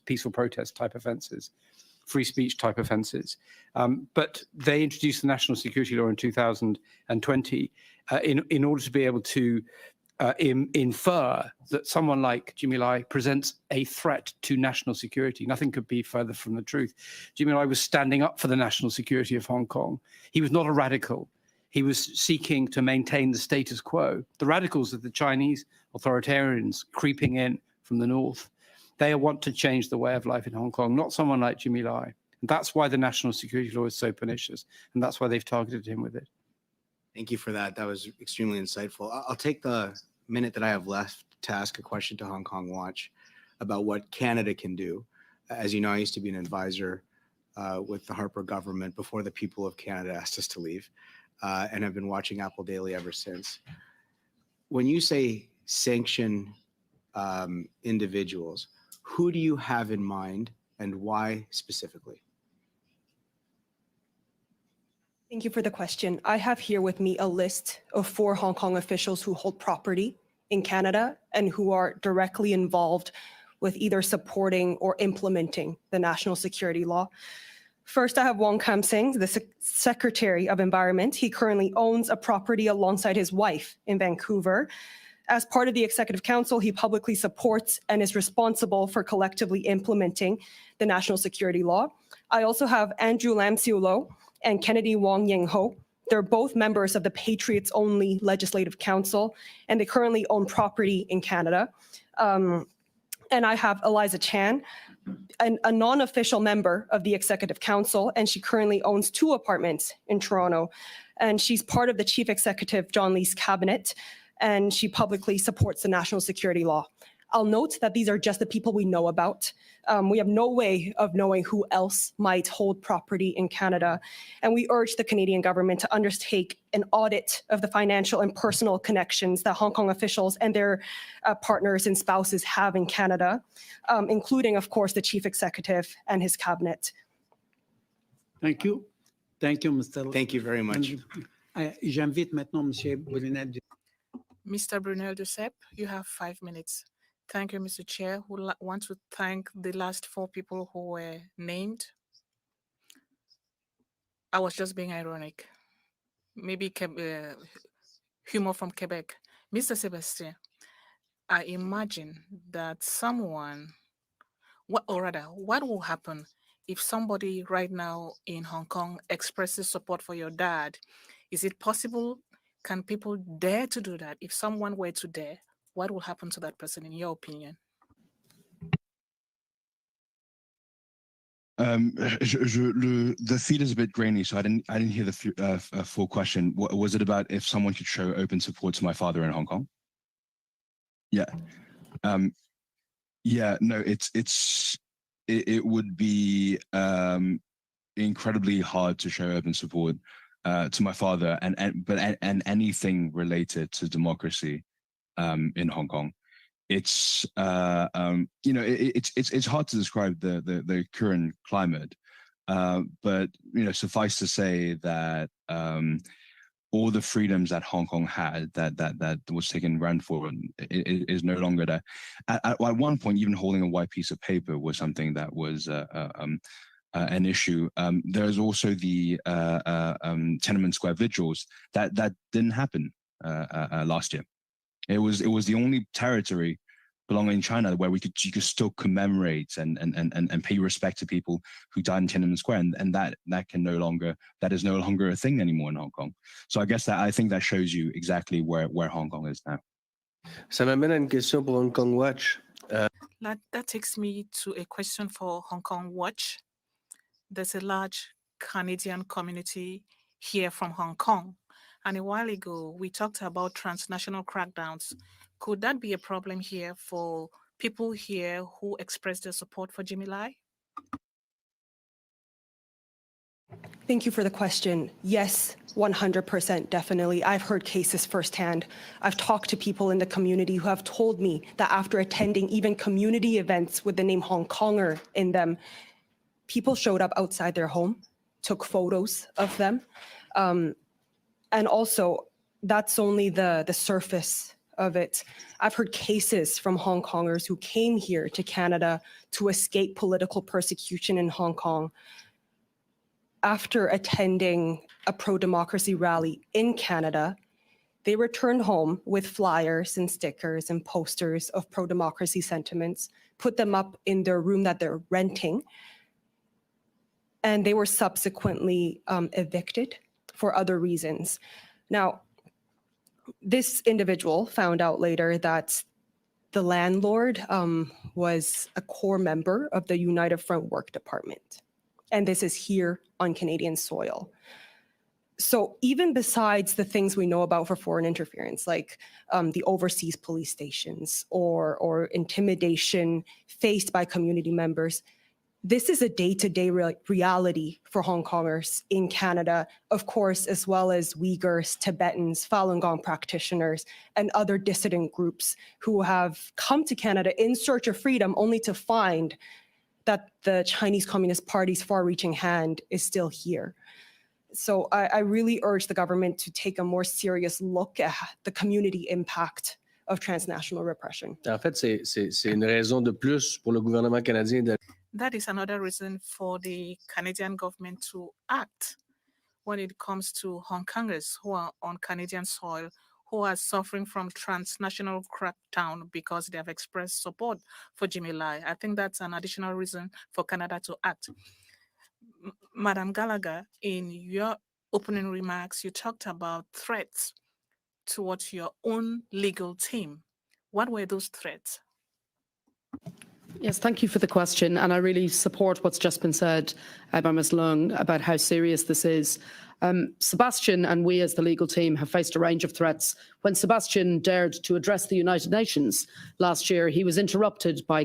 peaceful protest type offences, free speech type offences. But they introduced the national security law in 2020 in order to be able to infer that someone like Jimmy Lai presents a threat to national security. Nothing could be further from the truth. Jimmy Lai was standing up for the national security of Hong Kong. He was not a radical. He was seeking to maintain the status quo. The radicals are the Chinese authoritarians creeping in from the north. They want to change the way of life in Hong Kong, not someone like Jimmy Lai. And that's why the national security law is so pernicious, and that's why they've targeted him with it. Thank you for that. That was extremely insightful. I'll take the minute that I have left to ask a question to Hong Kong Watch about what Canada can do. As you know, I used to be an advisor with the Harper government before the people of Canada asked us to leave, and I've been watching Apple Daily ever since. When you say sanction individuals, who do you have in mind and why specifically? Thank you for the question. I have here with me a list of 4 Hong Kong officials who hold property in Canada and who are directly involved with either supporting or implementing the national security law. First, I have Wong Kam Sing, the Secretary of Environment. He currently owns a property alongside his wife in Vancouver. As part of the Executive Council, he publicly supports and is responsible for collectively implementing the national security law. I also have Andrew Lam Siu Lo and Kennedy Wong Ying Ho. They're both members of the Patriots Only Legislative Council, and they currently own property in Canada. And I have Eliza Chan, a non-official member of the Executive Council, and she currently owns 2 apartments in Toronto. And she's part of the Chief Executive John Lee's cabinet, and she publicly supports the national security law. I'll note that these are just the people we know about. We have no way of knowing who else might hold property in Canada. And we urge the Canadian government to undertake an audit of the financial and personal connections that Hong Kong officials and their partners and spouses have in Canada, including, of course, the chief executive and his cabinet. Thank you. Thank you, Mr. Thank you very much. J'invite maintenant M. Brunel. Mr. Brunel de Sepp, you have 5 minutes. Thank you, Mr. Chair. We want to thank the last 4 people who were named. I was just being ironic. Maybe humor from Quebec. Mr. Sebastian, I imagine that someone, what will happen if somebody right now in Hong Kong expresses support for your dad? Is it possible? Can people dare to do that? If someone were to dare, what will happen to that person, in your opinion? The feed is a bit grainy, so I didn't hear the full question. Was it about if someone could show open support to my father in Hong Kong? Yeah. Yeah. No. It would be incredibly hard to show open support to my father and anything related to democracy in Hong Kong. It's it's hard to describe the current climate, but suffice to say that all the freedoms that Hong Kong had that was taken rent for is no longer there. At one point, even holding a white piece of paper was something that was an issue. There's also the Tiananmen Square vigils that didn't happen last year. It was the only territory belonging to China where you could still commemorate and pay respect to people who died in Tiananmen Square, and that is no longer a thing anymore in Hong Kong. So I think that shows you exactly where Hong Kong is now. Ça m'amène à une question pour Hong Kong Watch. That takes me to a question for Hong Kong Watch. There's a large Canadian community here from Hong Kong. And a while ago, we talked about transnational crackdowns. Could that be a problem here for people here who express their support for Jimmy Lai? Thank you for the question. Yes, 100%, definitely. I've heard cases firsthand. I've talked to people in the community who have told me that after attending even community events with the name Hong Konger in them, people showed up outside their home, took photos of them. And also, that's only the surface of it. I've heard cases from Hong Kongers who came here to Canada to escape political persecution in Hong Kong. After attending a pro-democracy rally in Canada, they returned home with flyers and stickers and posters of pro-democracy sentiments, put them up in their room that they're renting, and they were subsequently evicted for other reasons. Now, this individual found out later that the landlord was a core member of the United Front Work Department. And this is here on Canadian soil. So even besides the things we know about for foreign interference, like the overseas police stations or intimidation faced by community members, this is a day-to-day reality for Hong Kongers in Canada, of course, as well as Uyghurs, Tibetans, Falun Gong practitioners, and other dissident groups who have come to Canada in search of freedom only to find that the Chinese Communist Party's far-reaching hand is still here. So I really urge the government to take a more serious look at the community impact of transnational repression. En fait, c'est une raison de plus pour le gouvernement canadien de... That is another reason for the Canadian government to act when it comes to Hong Kongers who are on Canadian soil, who are suffering from transnational crackdown because they have expressed support for Jimmy Lai. I think that's an additional reason for Canada to act. Madam Gallagher, in your opening remarks, you talked about threats towards your own legal team. What were those threats? Yes, thank you for the question. And I really support what's just been said by Ms. Leung about how serious this is. Sebastian and we as the legal team have faced a range of threats. When Sebastian dared to address the United Nations last year, he was interrupted by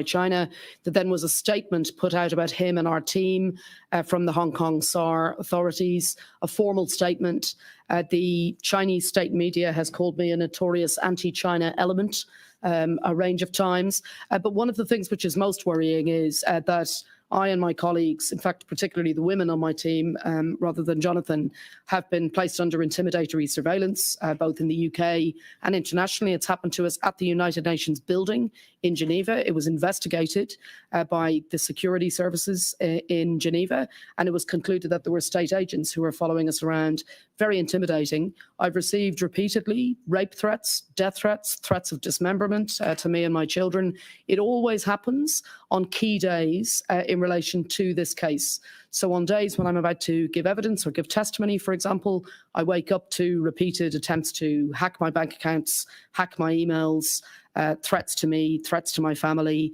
China. There then was a statement put out about him and our team from the Hong Kong SAR authorities, a formal statement. The Chinese state media has called me a notorious anti-China element a range of times. But one of the things which is most worrying is that I and my colleagues, in fact, particularly the women on my team, rather than Jonathan, have been placed under intimidatory surveillance, both in the UK and internationally. It's happened to us at the United Nations building in Geneva. It was investigated by the security services in Geneva, and it was concluded that there were state agents who were following us around. Very intimidating. I've received repeatedly rape threats, death threats, threats of dismemberment to me and my children. It always happens on key days in relation to this case. So on days when I'm about to give evidence or give testimony, for example, I wake up to repeated attempts to hack my bank accounts, hack my emails, threats to me, threats to my family,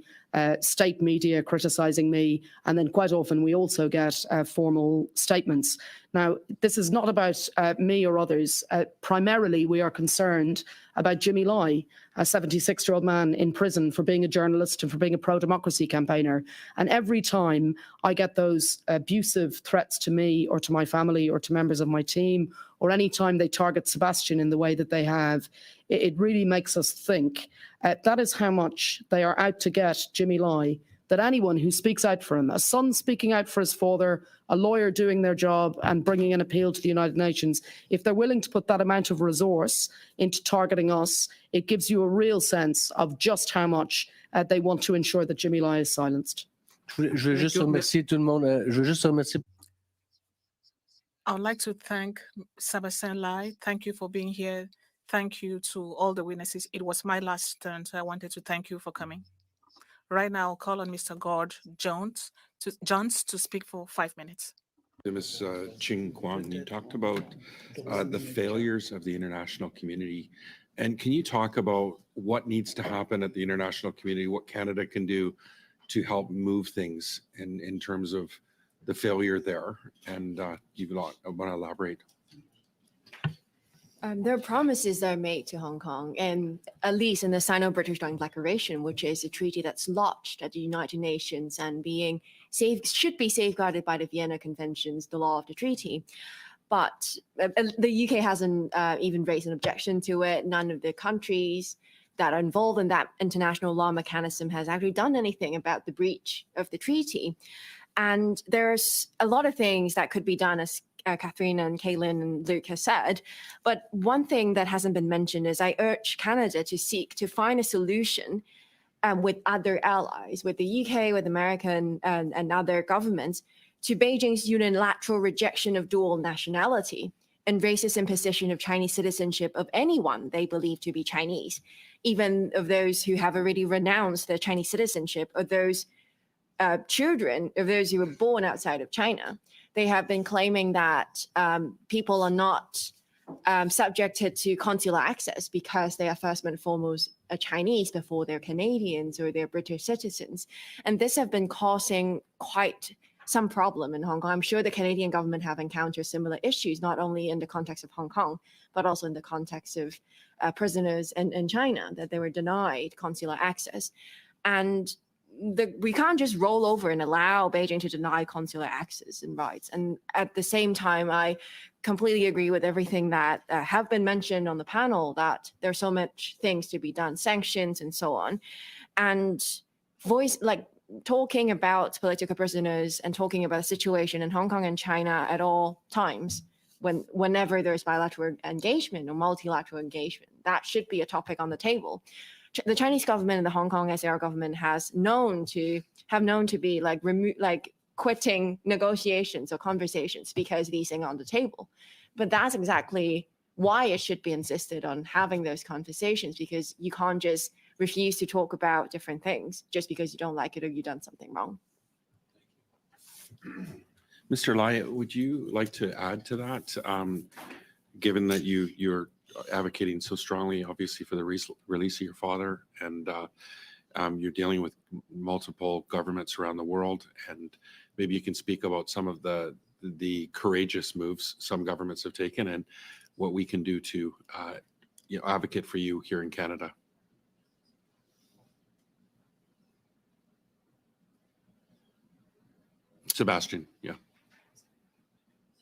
state media criticizing me, and then quite often we also get formal statements. Now, this is not about me or others. Primarily, we are concerned about Jimmy Lai, a 76-year-old man in prison for being a journalist and for being a pro-democracy campaigner. And every time I get those abusive threats to me or to my family or to members of my team, or any time they target Sebastian in the way that they have, it really makes us think that is how much they are out to get Jimmy Lai, that anyone who speaks out for him, a son speaking out for his father, a lawyer doing their job and bringing an appeal to the United Nations, if they're willing to put that amount of resource into targeting us, it gives you a real sense of just how much they want to ensure that Jimmy Lai is silenced. Je veux juste remercier tout le monde. Je veux juste remercier. I would like to thank Sebastian Lai. Thank you for being here. Thank you to all the witnesses. It was my last turn, so I wanted to thank you for coming. Right now, I'll call on Mr. Gord Jones to speak for 5 minutes. Ms. Ching Kwang, you talked about the failures of the international community. And can you talk about what needs to happen at the international community, what Canada can do to help move things in terms of the failure there, and you want to elaborate? There are promises that are made to Hong Kong, and at least in the Sino-British Joint Declaration, which is a treaty that's lodged at the United Nations and should be safeguarded by the Vienna Conventions, the law of the treaty. But the UK hasn't even raised an objection to it. None of the countries that are involved in that international law mechanism has actually done anything about the breach of the treaty. And there's a lot of things that could be done, as Catherine and Kaylin and Luke has said. But one thing that hasn't been mentioned is I urge Canada to seek to find a solution with other allies, with the UK, with American and other governments, to Beijing's unilateral rejection of dual nationality and racist imposition of Chinese citizenship of anyone they believe to be Chinese, even of those who have already renounced their Chinese citizenship, or those children of those who were born outside of China. They have been claiming that people are not subjected to consular access because they are first and foremost Chinese before they're Canadians or they're British citizens. And this have been causing quite some problem in Hong Kong. I'm sure the Canadian government have encountered similar issues, not only in the context of Hong Kong, but also in the context of prisoners in China, that they were denied consular access. And we can't just roll over and allow Beijing to deny consular access and rights. And at the same time, I completely agree with everything that have been mentioned on the panel, that there's so much things to be done, sanctions and so on. And talking about political prisoners and talking about the situation in Hong Kong and China at all times, whenever there's bilateral engagement or multilateral engagement, that should be a topic on the table. The Chinese government and the Hong Kong SAR government have known to be quitting negotiations or conversations because these things are on the table. But that's exactly why it should be insisted on having those conversations, because you can't just refuse to talk about different things just because you don't like it or you've done something wrong. Mr. Lai, would you like to add to that, given that you're advocating so strongly, obviously, for the release of your father, and you're dealing with multiple governments around the world, and maybe you can speak about some of the courageous moves some governments have taken and what we can do to advocate for you here in Canada. Sebastian, yeah.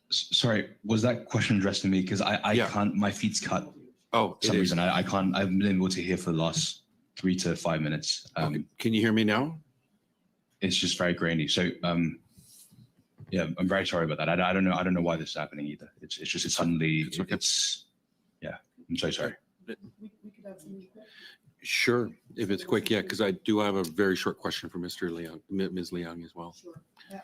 Sorry, was that question addressed to me? Because I can't, my feet's cut. Oh, for some reason, I can't, I've been able to hear for the last 3 to 5 minutes. Okay. Can you hear me now? It's just very grainy. So, yeah, I'm very sorry about that. I don't know why this is happening either. It's just suddenly, yeah, I'm so sorry. Sure, if it's quick, yeah, because I do have a very short question for Mr. Leung, Ms. Leung as well. Sure.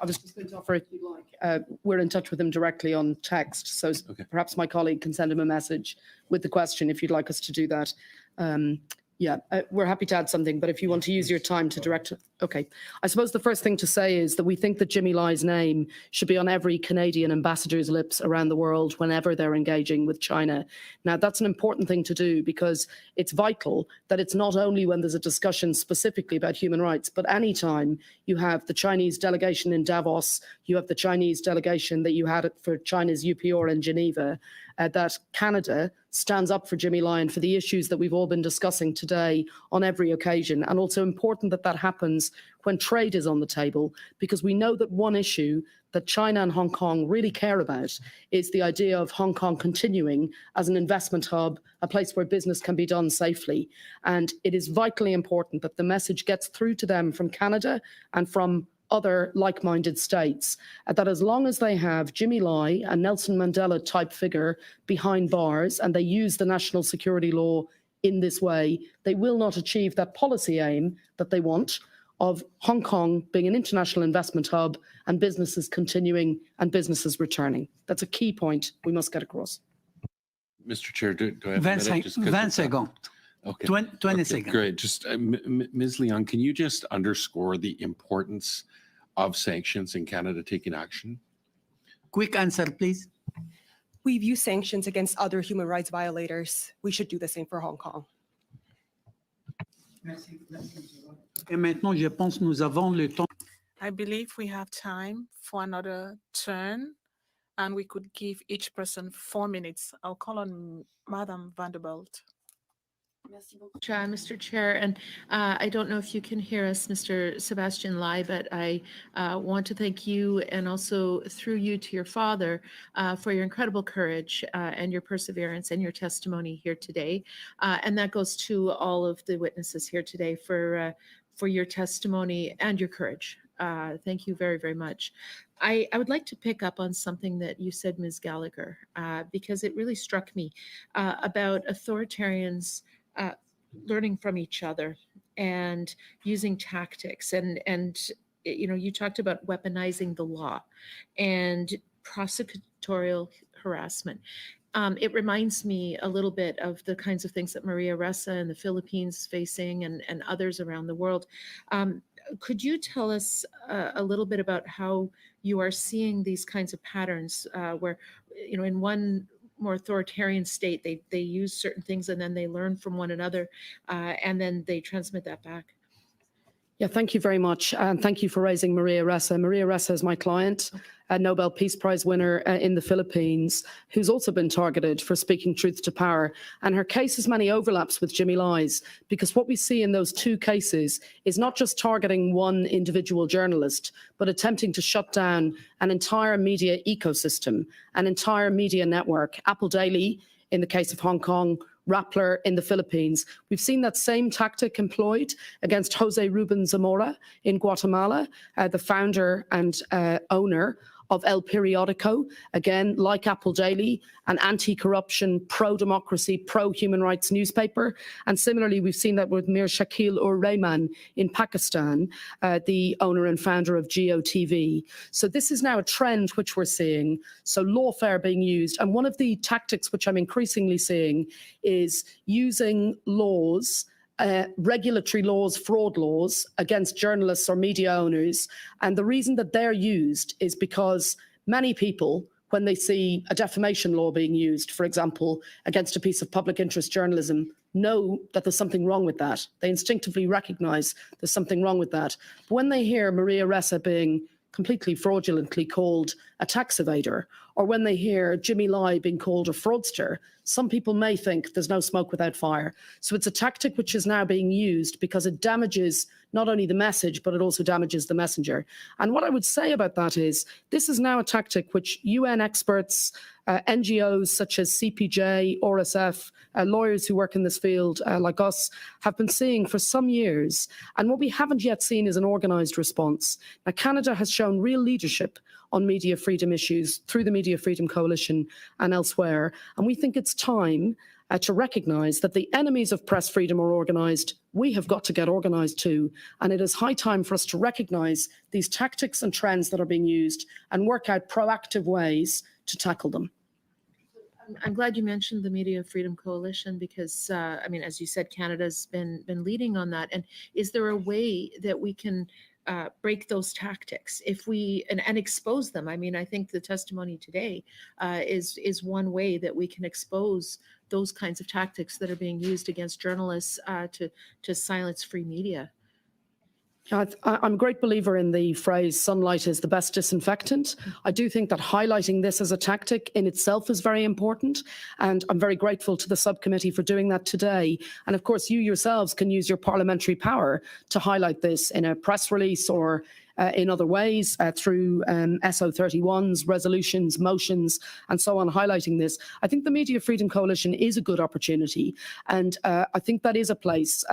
I was just going to offer, if you'd like, we're in touch with him directly on text, so perhaps my colleague can send him a message with the question if you'd like us to do that. Yeah, we're happy to add something, but if you want to use your time to direct it, okay. I suppose the first thing to say is that we think that Jimmy Lai's name should be on every Canadian ambassador's lips around the world whenever they're engaging with China. Now, that's an important thing to do because it's vital that it's not only when there's a discussion specifically about human rights, but anytime you have the Chinese delegation in Davos, you have the Chinese delegation that you had for China's UPR in Geneva, that Canada stands up for Jimmy Lai and for the issues that we've all been discussing today on every occasion. And also important that that happens when trade is on the table, because we know that one issue that China and Hong Kong really care about is the idea of Hong Kong continuing as an investment hub, a place where business can be done safely. And it is vitally important that the message gets through to them from Canada and from other like-minded states, that as long as they have Jimmy Lai, a Nelson Mandela type figure behind bars, and they use the national security law in this way, they will not achieve that policy aim that they want of Hong Kong being an international investment hub and businesses continuing and businesses returning. That's a key point we must get across. Mr. Chair, do I have a minute? 20 seconds. Okay. 20 seconds. Great. Just Ms. Leung, can you just underscore the importance of sanctions in Canada taking action? Quick answer, please. We view sanctions against other human rights violators. We should do the same for Hong Kong. Et maintenant, je pense nous avons le temps. I believe we have time for another turn, and we could give each person 4 minutes. I'll call on Madam Vanderbilt. Mr. Chair, and I don't know if you can hear us, Mr. Sebastian Lai, but I want to thank you and also through you to your father for your incredible courage and your perseverance and your testimony here today. And that goes to all of the witnesses here today for your testimony and your courage. Thank you very, very much. I would like to pick up on something that you said, Ms. Gallagher, because it really struck me about authoritarians learning from each other and using tactics. And you know, you talked about weaponizing the law and prosecutorial harassment. It reminds me a little bit of the kinds of things that Maria Ressa in the Philippines is facing and others around the world. Could you tell us a little bit about how you are seeing these kinds of patterns where, you know, in one more authoritarian state, they use certain things and then they learn from one another and then they transmit that back? Yeah, thank you very much. And thank you for raising Maria Ressa. Maria Ressa is my client, a Nobel Peace Prize winner in the Philippines, who's also been targeted for speaking truth to power. And her case has many overlaps with Jimmy Lai's, because what we see in those two cases is not just targeting one individual journalist, but attempting to shut down an entire media ecosystem, an entire media network. Apple Daily, in the case of Hong Kong, Rappler in the Philippines. We've seen that same tactic employed against Jose Ruben Zamora in Guatemala, the founder and owner of El Periodico, again, like Apple Daily, an anti-corruption, pro-democracy, pro-human rights newspaper. And similarly, we've seen that with Mir Shakil ur Rehman in Pakistan, the owner and founder of GeoTV. So this is now a trend which we're seeing. So lawfare being used. And one of the tactics which I'm increasingly seeing is using laws, regulatory laws, fraud laws against journalists or media owners. And the reason that they're used is because many people, when they see a defamation law being used, for example, against a piece of public interest journalism, know that there's something wrong with that. They instinctively recognize there's something wrong with that. But when they hear Maria Ressa being completely fraudulently called a tax evader, or when they hear Jimmy Lai being called a fraudster, some people may think there's no smoke without fire. So it's a tactic which is now being used because it damages not only the message, but it also damages the messenger. And what I would say about that is this is now a tactic which UN experts, NGOs such as CPJ, RSF, lawyers who work in this field like us have been seeing for some years. And what we haven't yet seen is an organized response. Now, Canada has shown real leadership on media freedom issues through the Media Freedom Coalition and elsewhere. And we think it's time to recognize that the enemies of press freedom are organized. We have got to get organized too. And it is high time for us to recognize these tactics and trends that are being used and work out proactive ways to tackle them. I'm glad you mentioned the Media Freedom Coalition because, I mean, as you said, Canada's been leading on that. And is there a way that we can break those tactics if we and expose them? I mean, I think the testimony today is one way that we can expose those kinds of tactics that are being used against journalists to silence free media. I'm a great believer in the phrase, sunlight is the best disinfectant. I do think that highlighting this as a tactic in itself is very important. And I'm very grateful to the subcommittee for doing that today. And of course, you yourselves can use your parliamentary power to highlight this in a press release or in other ways through SO31s, resolutions, motions, and so on, highlighting this. I think the Media Freedom Coalition is a good opportunity. And I think that is a place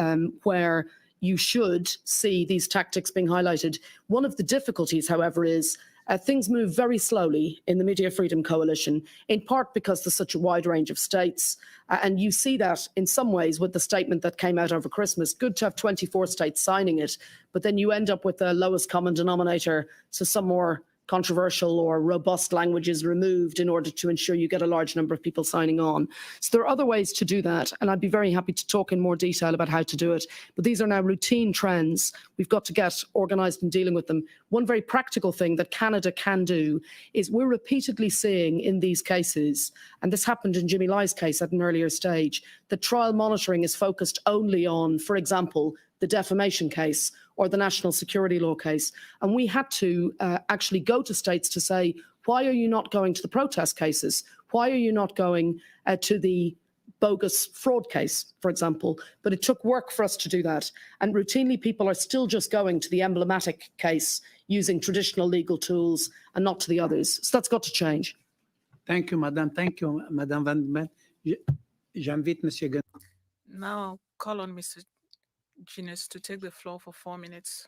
where you should see these tactics being highlighted. One of the difficulties, however, is things move very slowly in the Media Freedom Coalition, in part because there's such a wide range of states. And you see that in some ways with the statement that came out over Christmas. Good to have 24 states signing it, but then you end up with the lowest common denominator, so some more controversial or robust languages removed in order to ensure you get a large number of people signing on. So there are other ways to do that, and I'd be very happy to talk in more detail about how to do it. But these are now routine trends. We've got to get organised in dealing with them. One very practical thing that Canada can do is we're repeatedly seeing in these cases, and this happened in Jimmy Lai's case at an earlier stage, that trial monitoring is focused only on, for example, the defamation case or the national security law case. And we had to actually go to states to say, why are you not going to the protest cases? Why are you not going to the bogus fraud case, for example? But it took work for us to do that. And routinely, people are still just going to the emblematic case using traditional legal tools and not to the others. So that's got to change. Thank you, Madame. Thank you, Madame Van Den. J'invite Monsieur Gun. Now call on Mr. Guinness to take the floor for 4 minutes.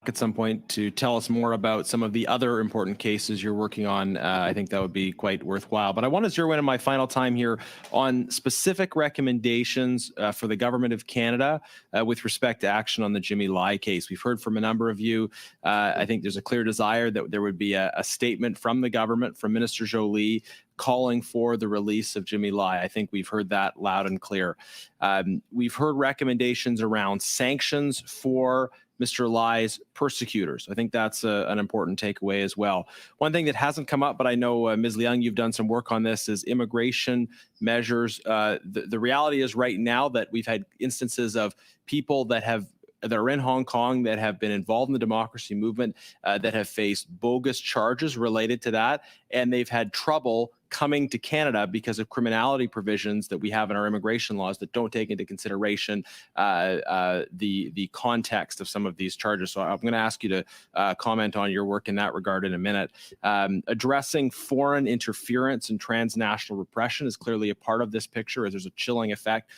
At some point to tell us more about some of the other important cases you're working on. I think that would be quite worthwhile. But I want to zero in my final time here on specific recommendations for the Government of Canada with respect to action on the Jimmy Lai case. We've heard from a number of you. I think there's a clear desire that there would be a statement from the government, from Minister Joly, calling for the release of Jimmy Lai. I think we've heard that loud and clear. We've heard recommendations around sanctions for Mr. Lai's persecutors. I think that's an important takeaway as well. One thing that hasn't come up, but I know, Ms. Leung, you've done some work on this, is immigration measures. The reality is right now that we've had instances of people that are in Hong Kong that have been involved in the democracy movement that have faced bogus charges related to that, and they've had trouble coming to Canada because of criminality provisions that we have in our immigration laws that don't take into consideration the context of some of these charges. So I'm going to ask you to comment on your work in that regard in a minute. Addressing foreign interference and transnational repression is clearly a part of this picture, as there's a chilling effect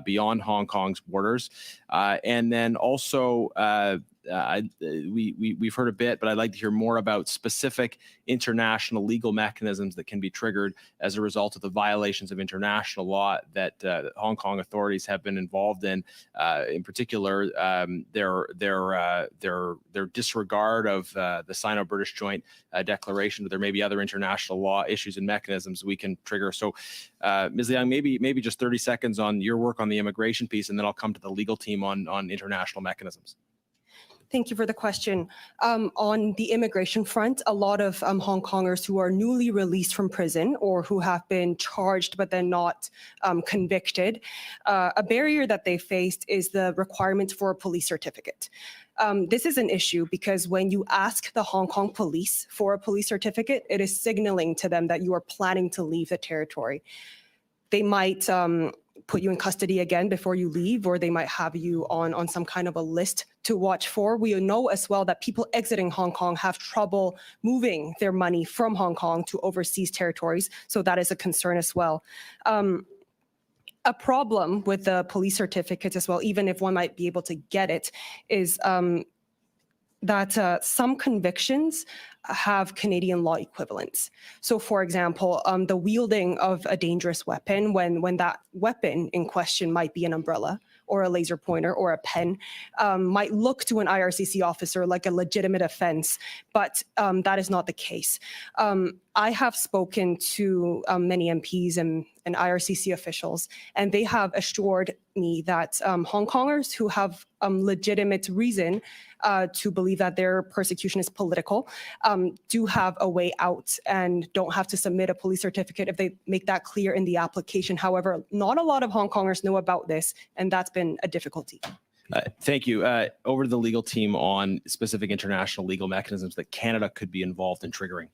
beyond Hong Kong's borders. And then also, we've heard a bit, but I'd like to hear more about specific international legal mechanisms that can be triggered as a result of the violations of international law that Hong Kong authorities have been involved in. In particular, their disregard of the Sino-British Joint Declaration. But there may be other international law issues and mechanisms we can trigger. So, Ms. Leung, maybe just 30 seconds on your work on the immigration piece, and then I'll come to the legal team on international mechanisms. Thank you for the question. On the immigration front, a lot of Hong Kongers who are newly released from prison or who have been charged but then not convicted, a barrier that they faced is the requirement for a police certificate. This is an issue because when you ask the Hong Kong police for a police certificate, it is signaling to them that you are planning to leave the territory. They might put you in custody again before you leave, or they might have you on some kind of a list to watch for. We know as well that people exiting Hong Kong have trouble moving their money from Hong Kong to overseas territories, so that is a concern as well. A problem with the police certificates as well, even if one might be able to get it, is that some convictions have Canadian law equivalents. So for example, the wielding of a dangerous weapon, when that weapon in question might be an umbrella or a laser pointer or a pen, might look to an IRCC officer like a legitimate offense, but that is not the case. I have spoken to many MPs and IRCC officials, and they have assured me that Hong Kongers who have legitimate reason to believe that their persecution is political do have a way out and don't have to submit a police certificate if they make that clear in the application. However, not a lot of Hong Kongers know about this, and that's been a difficulty. Thank you. Over to the legal team on specific international legal mechanisms that Canada could be involved in triggering.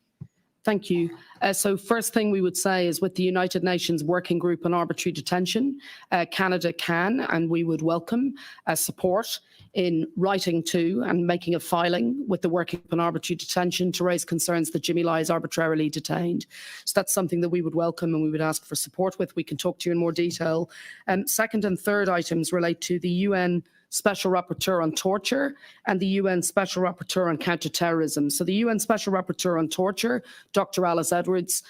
Thank you. So first thing we would say is with the United Nations Working Group on Arbitrary Detention, Canada can and we would welcome support in writing to and making a filing with the Working Group on Arbitrary Detention to raise concerns that Jimmy Lai is arbitrarily detained. So that's something that we would welcome and we would ask for support with. We can talk to you in more detail. Second and third items relate to the UN Special Rapporteur on Torture and the UN Special Rapporteur on Counterterrorism. So the UN Special Rapporteur on Torture, Dr. Alice Edwards,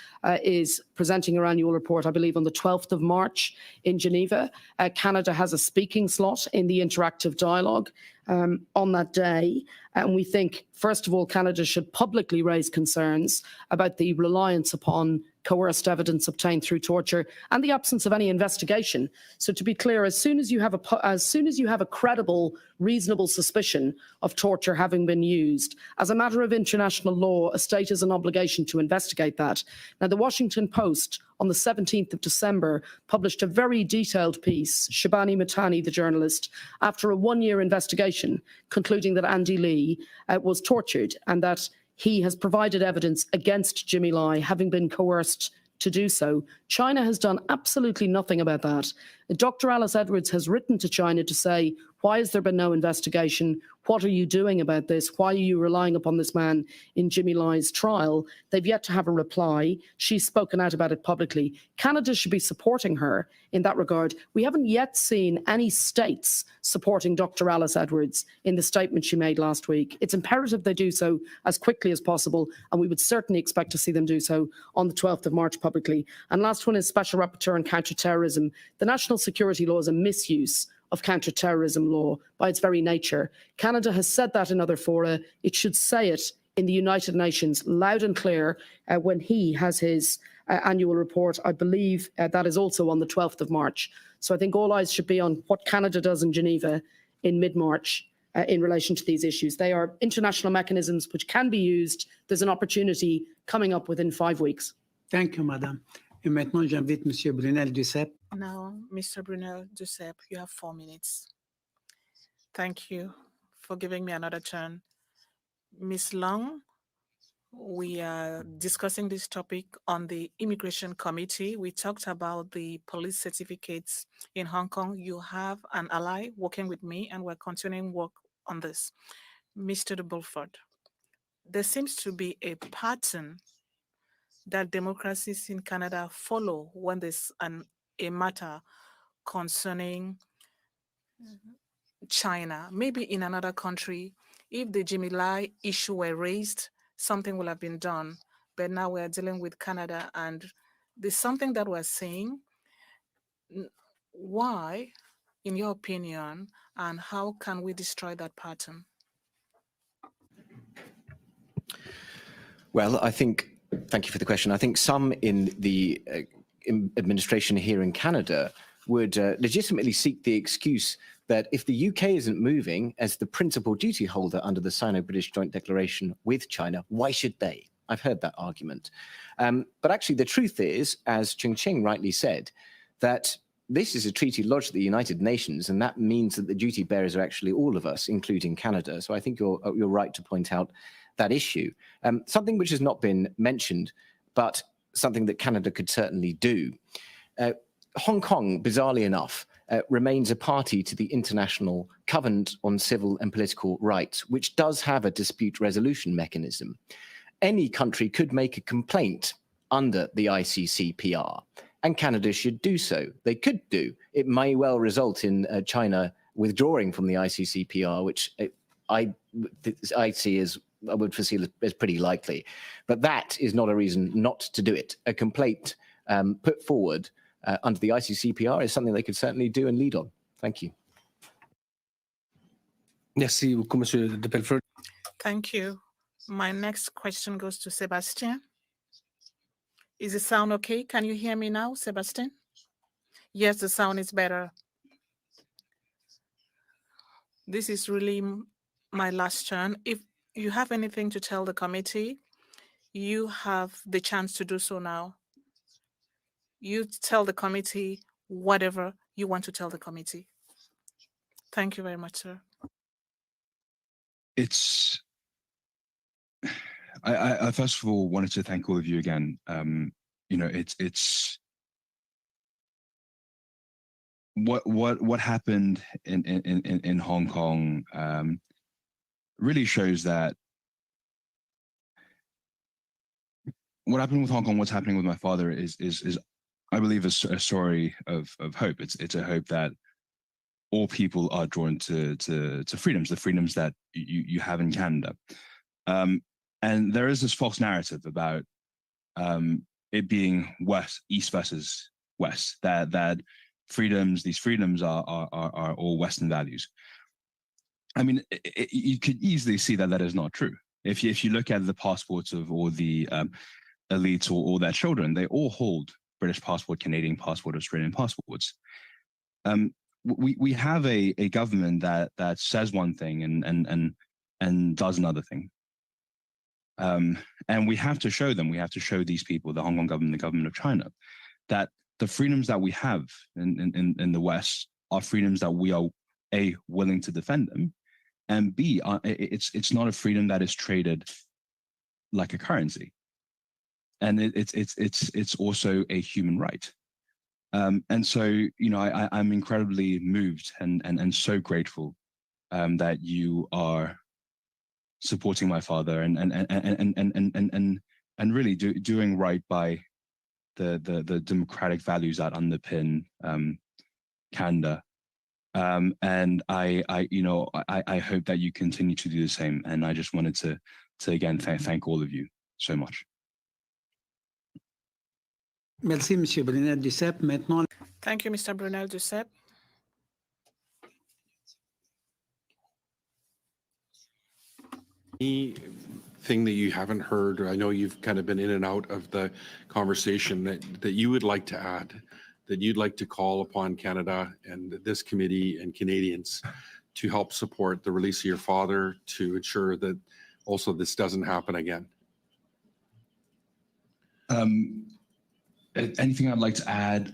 is presenting her annual report, I believe, on the 12th of March in Geneva. Canada has a speaking slot in the interactive dialogue on that day. And we think, first of all, Canada should publicly raise concerns about the reliance upon coerced evidence obtained through torture and the absence of any investigation. So to be clear, as soon as you have a credible, reasonable suspicion of torture having been used, as a matter of international law, a state has an obligation to investigate that. Now, the Washington Post on the 17th of December published a very detailed piece, Shabani Matani, the journalist, after a one-year investigation, concluding that Andy Lee was tortured and that he has provided evidence against Jimmy Lai, having been coerced to do so. China has done absolutely nothing about that. Dr. Alice Edwards has written to China to say, why has there been no investigation? What are you doing about this? Why are you relying upon this man in Jimmy Lai's trial? They've yet to have a reply. She's spoken out about it publicly. Canada should be supporting her in that regard. We haven't yet seen any states supporting Dr. Alice Edwards in the statement she made last week. It's imperative they do so as quickly as possible, and we would certainly expect to see them do so on the 12th of March publicly. And last one is Special Rapporteur on Counter-Terrorism. The national security law is a misuse of counter-terrorism law by its very nature. Canada has said that in other fora. It should say it in the United Nations loud and clear when he has his annual report. I believe that is also on the 12th of March. So I think all eyes should be on what Canada does in Geneva in mid-March in relation to these issues. They are international mechanisms which can be used. There's an opportunity coming up within 5 weeks. Thank you, Madame. Et maintenant, j'invite Monsieur Brunel Duceppe. Now, Mr. Brunel Duceppe, you have 4 minutes. Thank you for giving me another turn. Ms. Long, we are discussing this topic on the Immigration Committee. We talked about the police certificates in Hong Kong. You have an ally working with me, and we're continuing work on this. Mr. de Beaufort, there seems to be a pattern that democracies in Canada follow when there's a matter concerning China. Maybe in another country, if the Jimmy Lai issue were raised, something will have been done. But now we're dealing with Canada, and there's something that we're saying. Why, in your opinion, and how can we destroy that pattern? Well, thank you for the question. I think some in the administration here in Canada would legitimately seek the excuse that if the UK isn't moving as the principal duty holder under the Sino-British Joint Declaration with China, why should they? I've heard that argument. But actually, the truth is, as Ching rightly said, that this is a treaty lodged at the United Nations, and that means that the duty bearers are actually all of us, including Canada. So I think you're right to point out that issue. Something which has not been mentioned, but something that Canada could certainly do. Hong Kong, bizarrely enough, remains a party to the International Covenant on Civil and Political Rights, which does have a dispute resolution mechanism. Any country could make a complaint under the ICCPR, and Canada should do so. They could do. It may well result in China withdrawing from the ICCPR, which I see as I would foresee as pretty likely. But that is not a reason not to do it. A complaint put forward under the ICCPR is something they could certainly do and lead on. Thank you. Merci beaucoup, Monsieur de Belfort. Thank you. My next question goes to Sebastian. Is the sound okay? Can you hear me now, Sebastian? Yes, the sound is better. This is really my last turn. If you have anything to tell the committee, you have the chance to do so now. You tell the committee whatever you want to tell the committee. Thank you very much, sir. I first of all wanted to thank all of you again. It's what happened in Hong Kong really shows that what happened with Hong Kong, what's happening with my father is I believe a story of hope. It's a hope that all people are drawn to freedoms, the freedoms that you have in Canada. And there is this false narrative about it being East versus West, that these freedoms are all Western values. I mean, you could easily see that is not true. If you look at the passports of all the elites or all their children, they all hold British passport, Canadian passport, Australian passports. We have a government that says one thing and does another thing. And we have to show them, we have to show these people, the Hong Kong government, the government of China, that the freedoms that we have in the West are freedoms that we are, A, willing to defend them, and B, it's not a freedom that is traded like a currency. And it's also a human right. And so, you know, I'm incredibly moved and so grateful that you are supporting my father and really doing right by the democratic values that underpin Canada. And I hope that you continue to do the same. And I just wanted to again thank all of you so much. Merci, Monsieur Brunel-Duceppe. Maintenant, Thank you, Mr. Brunel-Duceppe. Anything that you haven't heard, or I know you've kind of been in and out of the conversation that you would like to add, that you'd like to call upon Canada and this committee and Canadians to help support the release of your father, to ensure that also this doesn't happen again? Anything I'd like to add?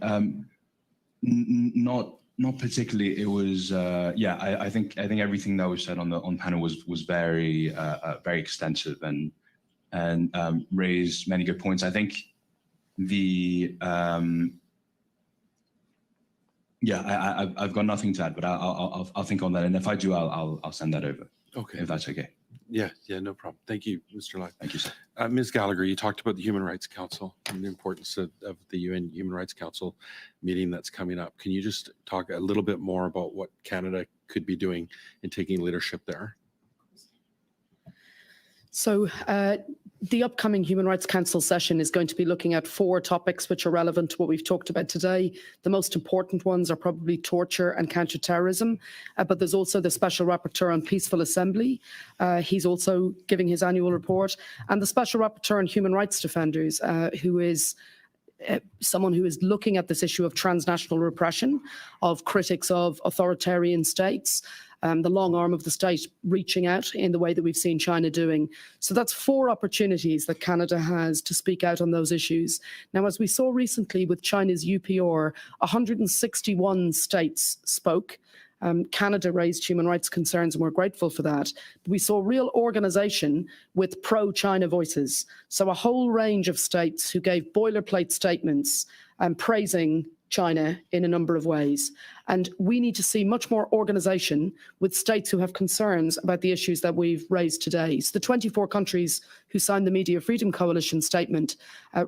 Not particularly. It was I think everything that was said on panel was very very extensive and raised many good points. I think I've got nothing to add, but I'll think on that, and if I do, I'll send that over. Okay, if that's okay. Yeah, no problem. Thank you, Mr. Lai. Thank you, sir. Ms. Gallagher, you talked about the Human Rights Council and the importance of the UN Human Rights Council meeting that's coming up. Can you just talk a little bit more about what Canada could be doing in taking leadership there? So the upcoming Human Rights Council session is going to be looking at 4 topics which are relevant to what we've talked about today. The most important ones are probably torture and counterterrorism, but there's also the Special Rapporteur on Peaceful Assembly. He's also giving his annual report, and the Special Rapporteur on Human Rights Defenders, who is someone who is looking at this issue of transnational repression of critics of authoritarian states, the long arm of the state reaching out in the way that we've seen China doing. So that's 4 opportunities that Canada has to speak out on those issues. Now, as we saw recently with China's UPR, 161 states spoke. Canada raised human rights concerns, and we're grateful for that. We saw real organization with pro-China voices. So a whole range of states who gave boilerplate statements praising China in a number of ways. And we need to see much more organization with states who have concerns about the issues that we've raised today. So the 24 countries who signed the Media Freedom Coalition statement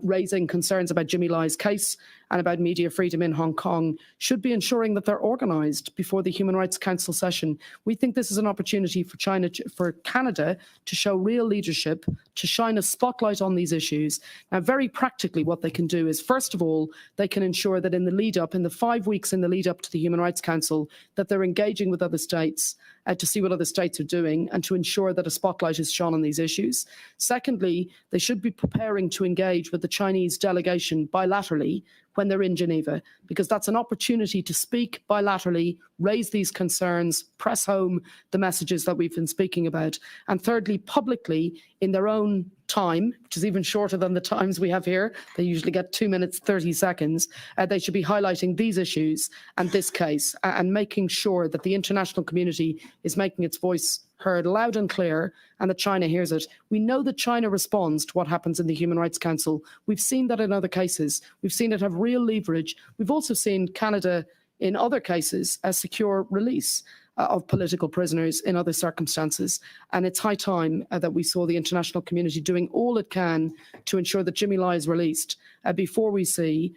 raising concerns about Jimmy Lai's case and about media freedom in Hong Kong should be ensuring that they're organized before the Human Rights Council session. We think this is an opportunity for Canada to show real leadership, to shine a spotlight on these issues. Now, very practically, what they can do is, first of all, they can ensure that in the lead up, in the 5 weeks in the lead up to the Human Rights Council, that they're engaging with other states to see what other states are doing and to ensure that a spotlight is shone on these issues. Secondly, they should be preparing to engage with the Chinese delegation bilaterally when they're in Geneva, because that's an opportunity to speak bilaterally, raise these concerns, press home the messages that we've been speaking about. And thirdly, publicly, in their own time, which is even shorter than the times we have here, they usually get 2 minutes, 30 seconds, they should be highlighting these issues and this case and making sure that the international community is making its voice heard loud and clear, and that China hears it. We know that China responds to what happens in the Human Rights Council. We've seen that in other cases. We've seen it have real leverage. We've also seen Canada, in other cases, secure release of political prisoners in other circumstances. And it's high time that we saw the international community doing all it can to ensure that Jimmy Lai is released before we see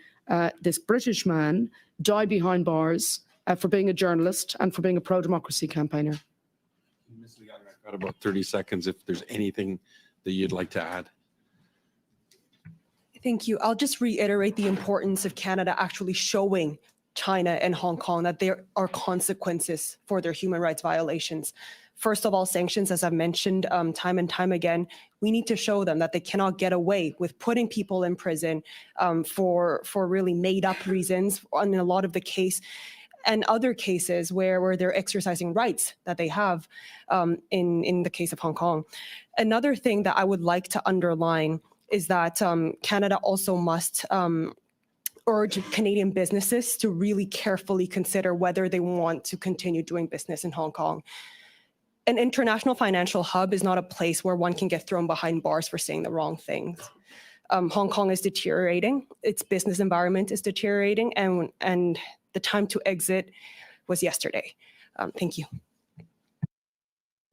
this British man die behind bars for being a journalist and for being a pro-democracy campaigner. Ms. Liang, I've got about 30 seconds if there's anything that you'd like to add. Thank you. I'll just reiterate the importance of Canada actually showing China and Hong Kong that there are consequences for their human rights violations. First of all, sanctions, as I've mentioned time and time again, we need to show them that they cannot get away with putting people in prison for really made up reasons in a lot of the case. and other cases where they're exercising rights that they have in the case of Hong Kong. Another thing that I would like to underline is that Canada also must urge Canadian businesses to really carefully consider whether they want to continue doing business in Hong Kong. An international financial hub is not a place where one can get thrown behind bars for saying the wrong things. Hong Kong is deteriorating, its business environment is deteriorating, and the time to exit was yesterday. Thank you.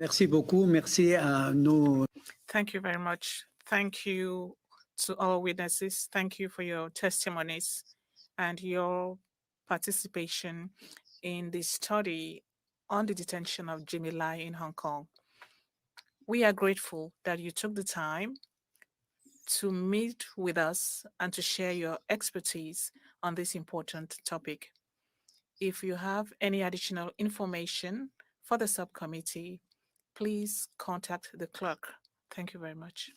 Merci beaucoup. Merci à nos. Thank you very much. Thank you to all witnesses. Thank you for your testimonies and your participation in the study on the detention of Jimmy Lai in Hong Kong. We are grateful that you took the time to meet with us and to share your expertise on this important topic. If you have any additional information for the subcommittee, please contact the clerk. Thank you very much.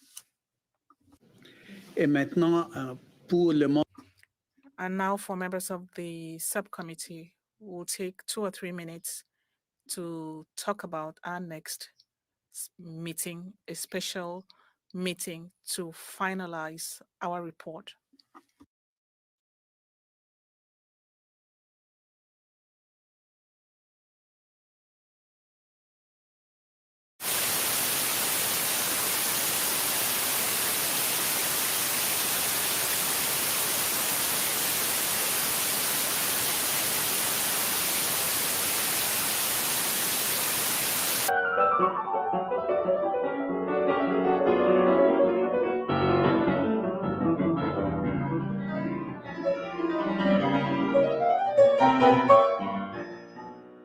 Et maintenant, pour le And now for members of the subcommittee, we'll take 2 or 3 minutes to talk about our next meeting, a special meeting to finalize our report. Thank you.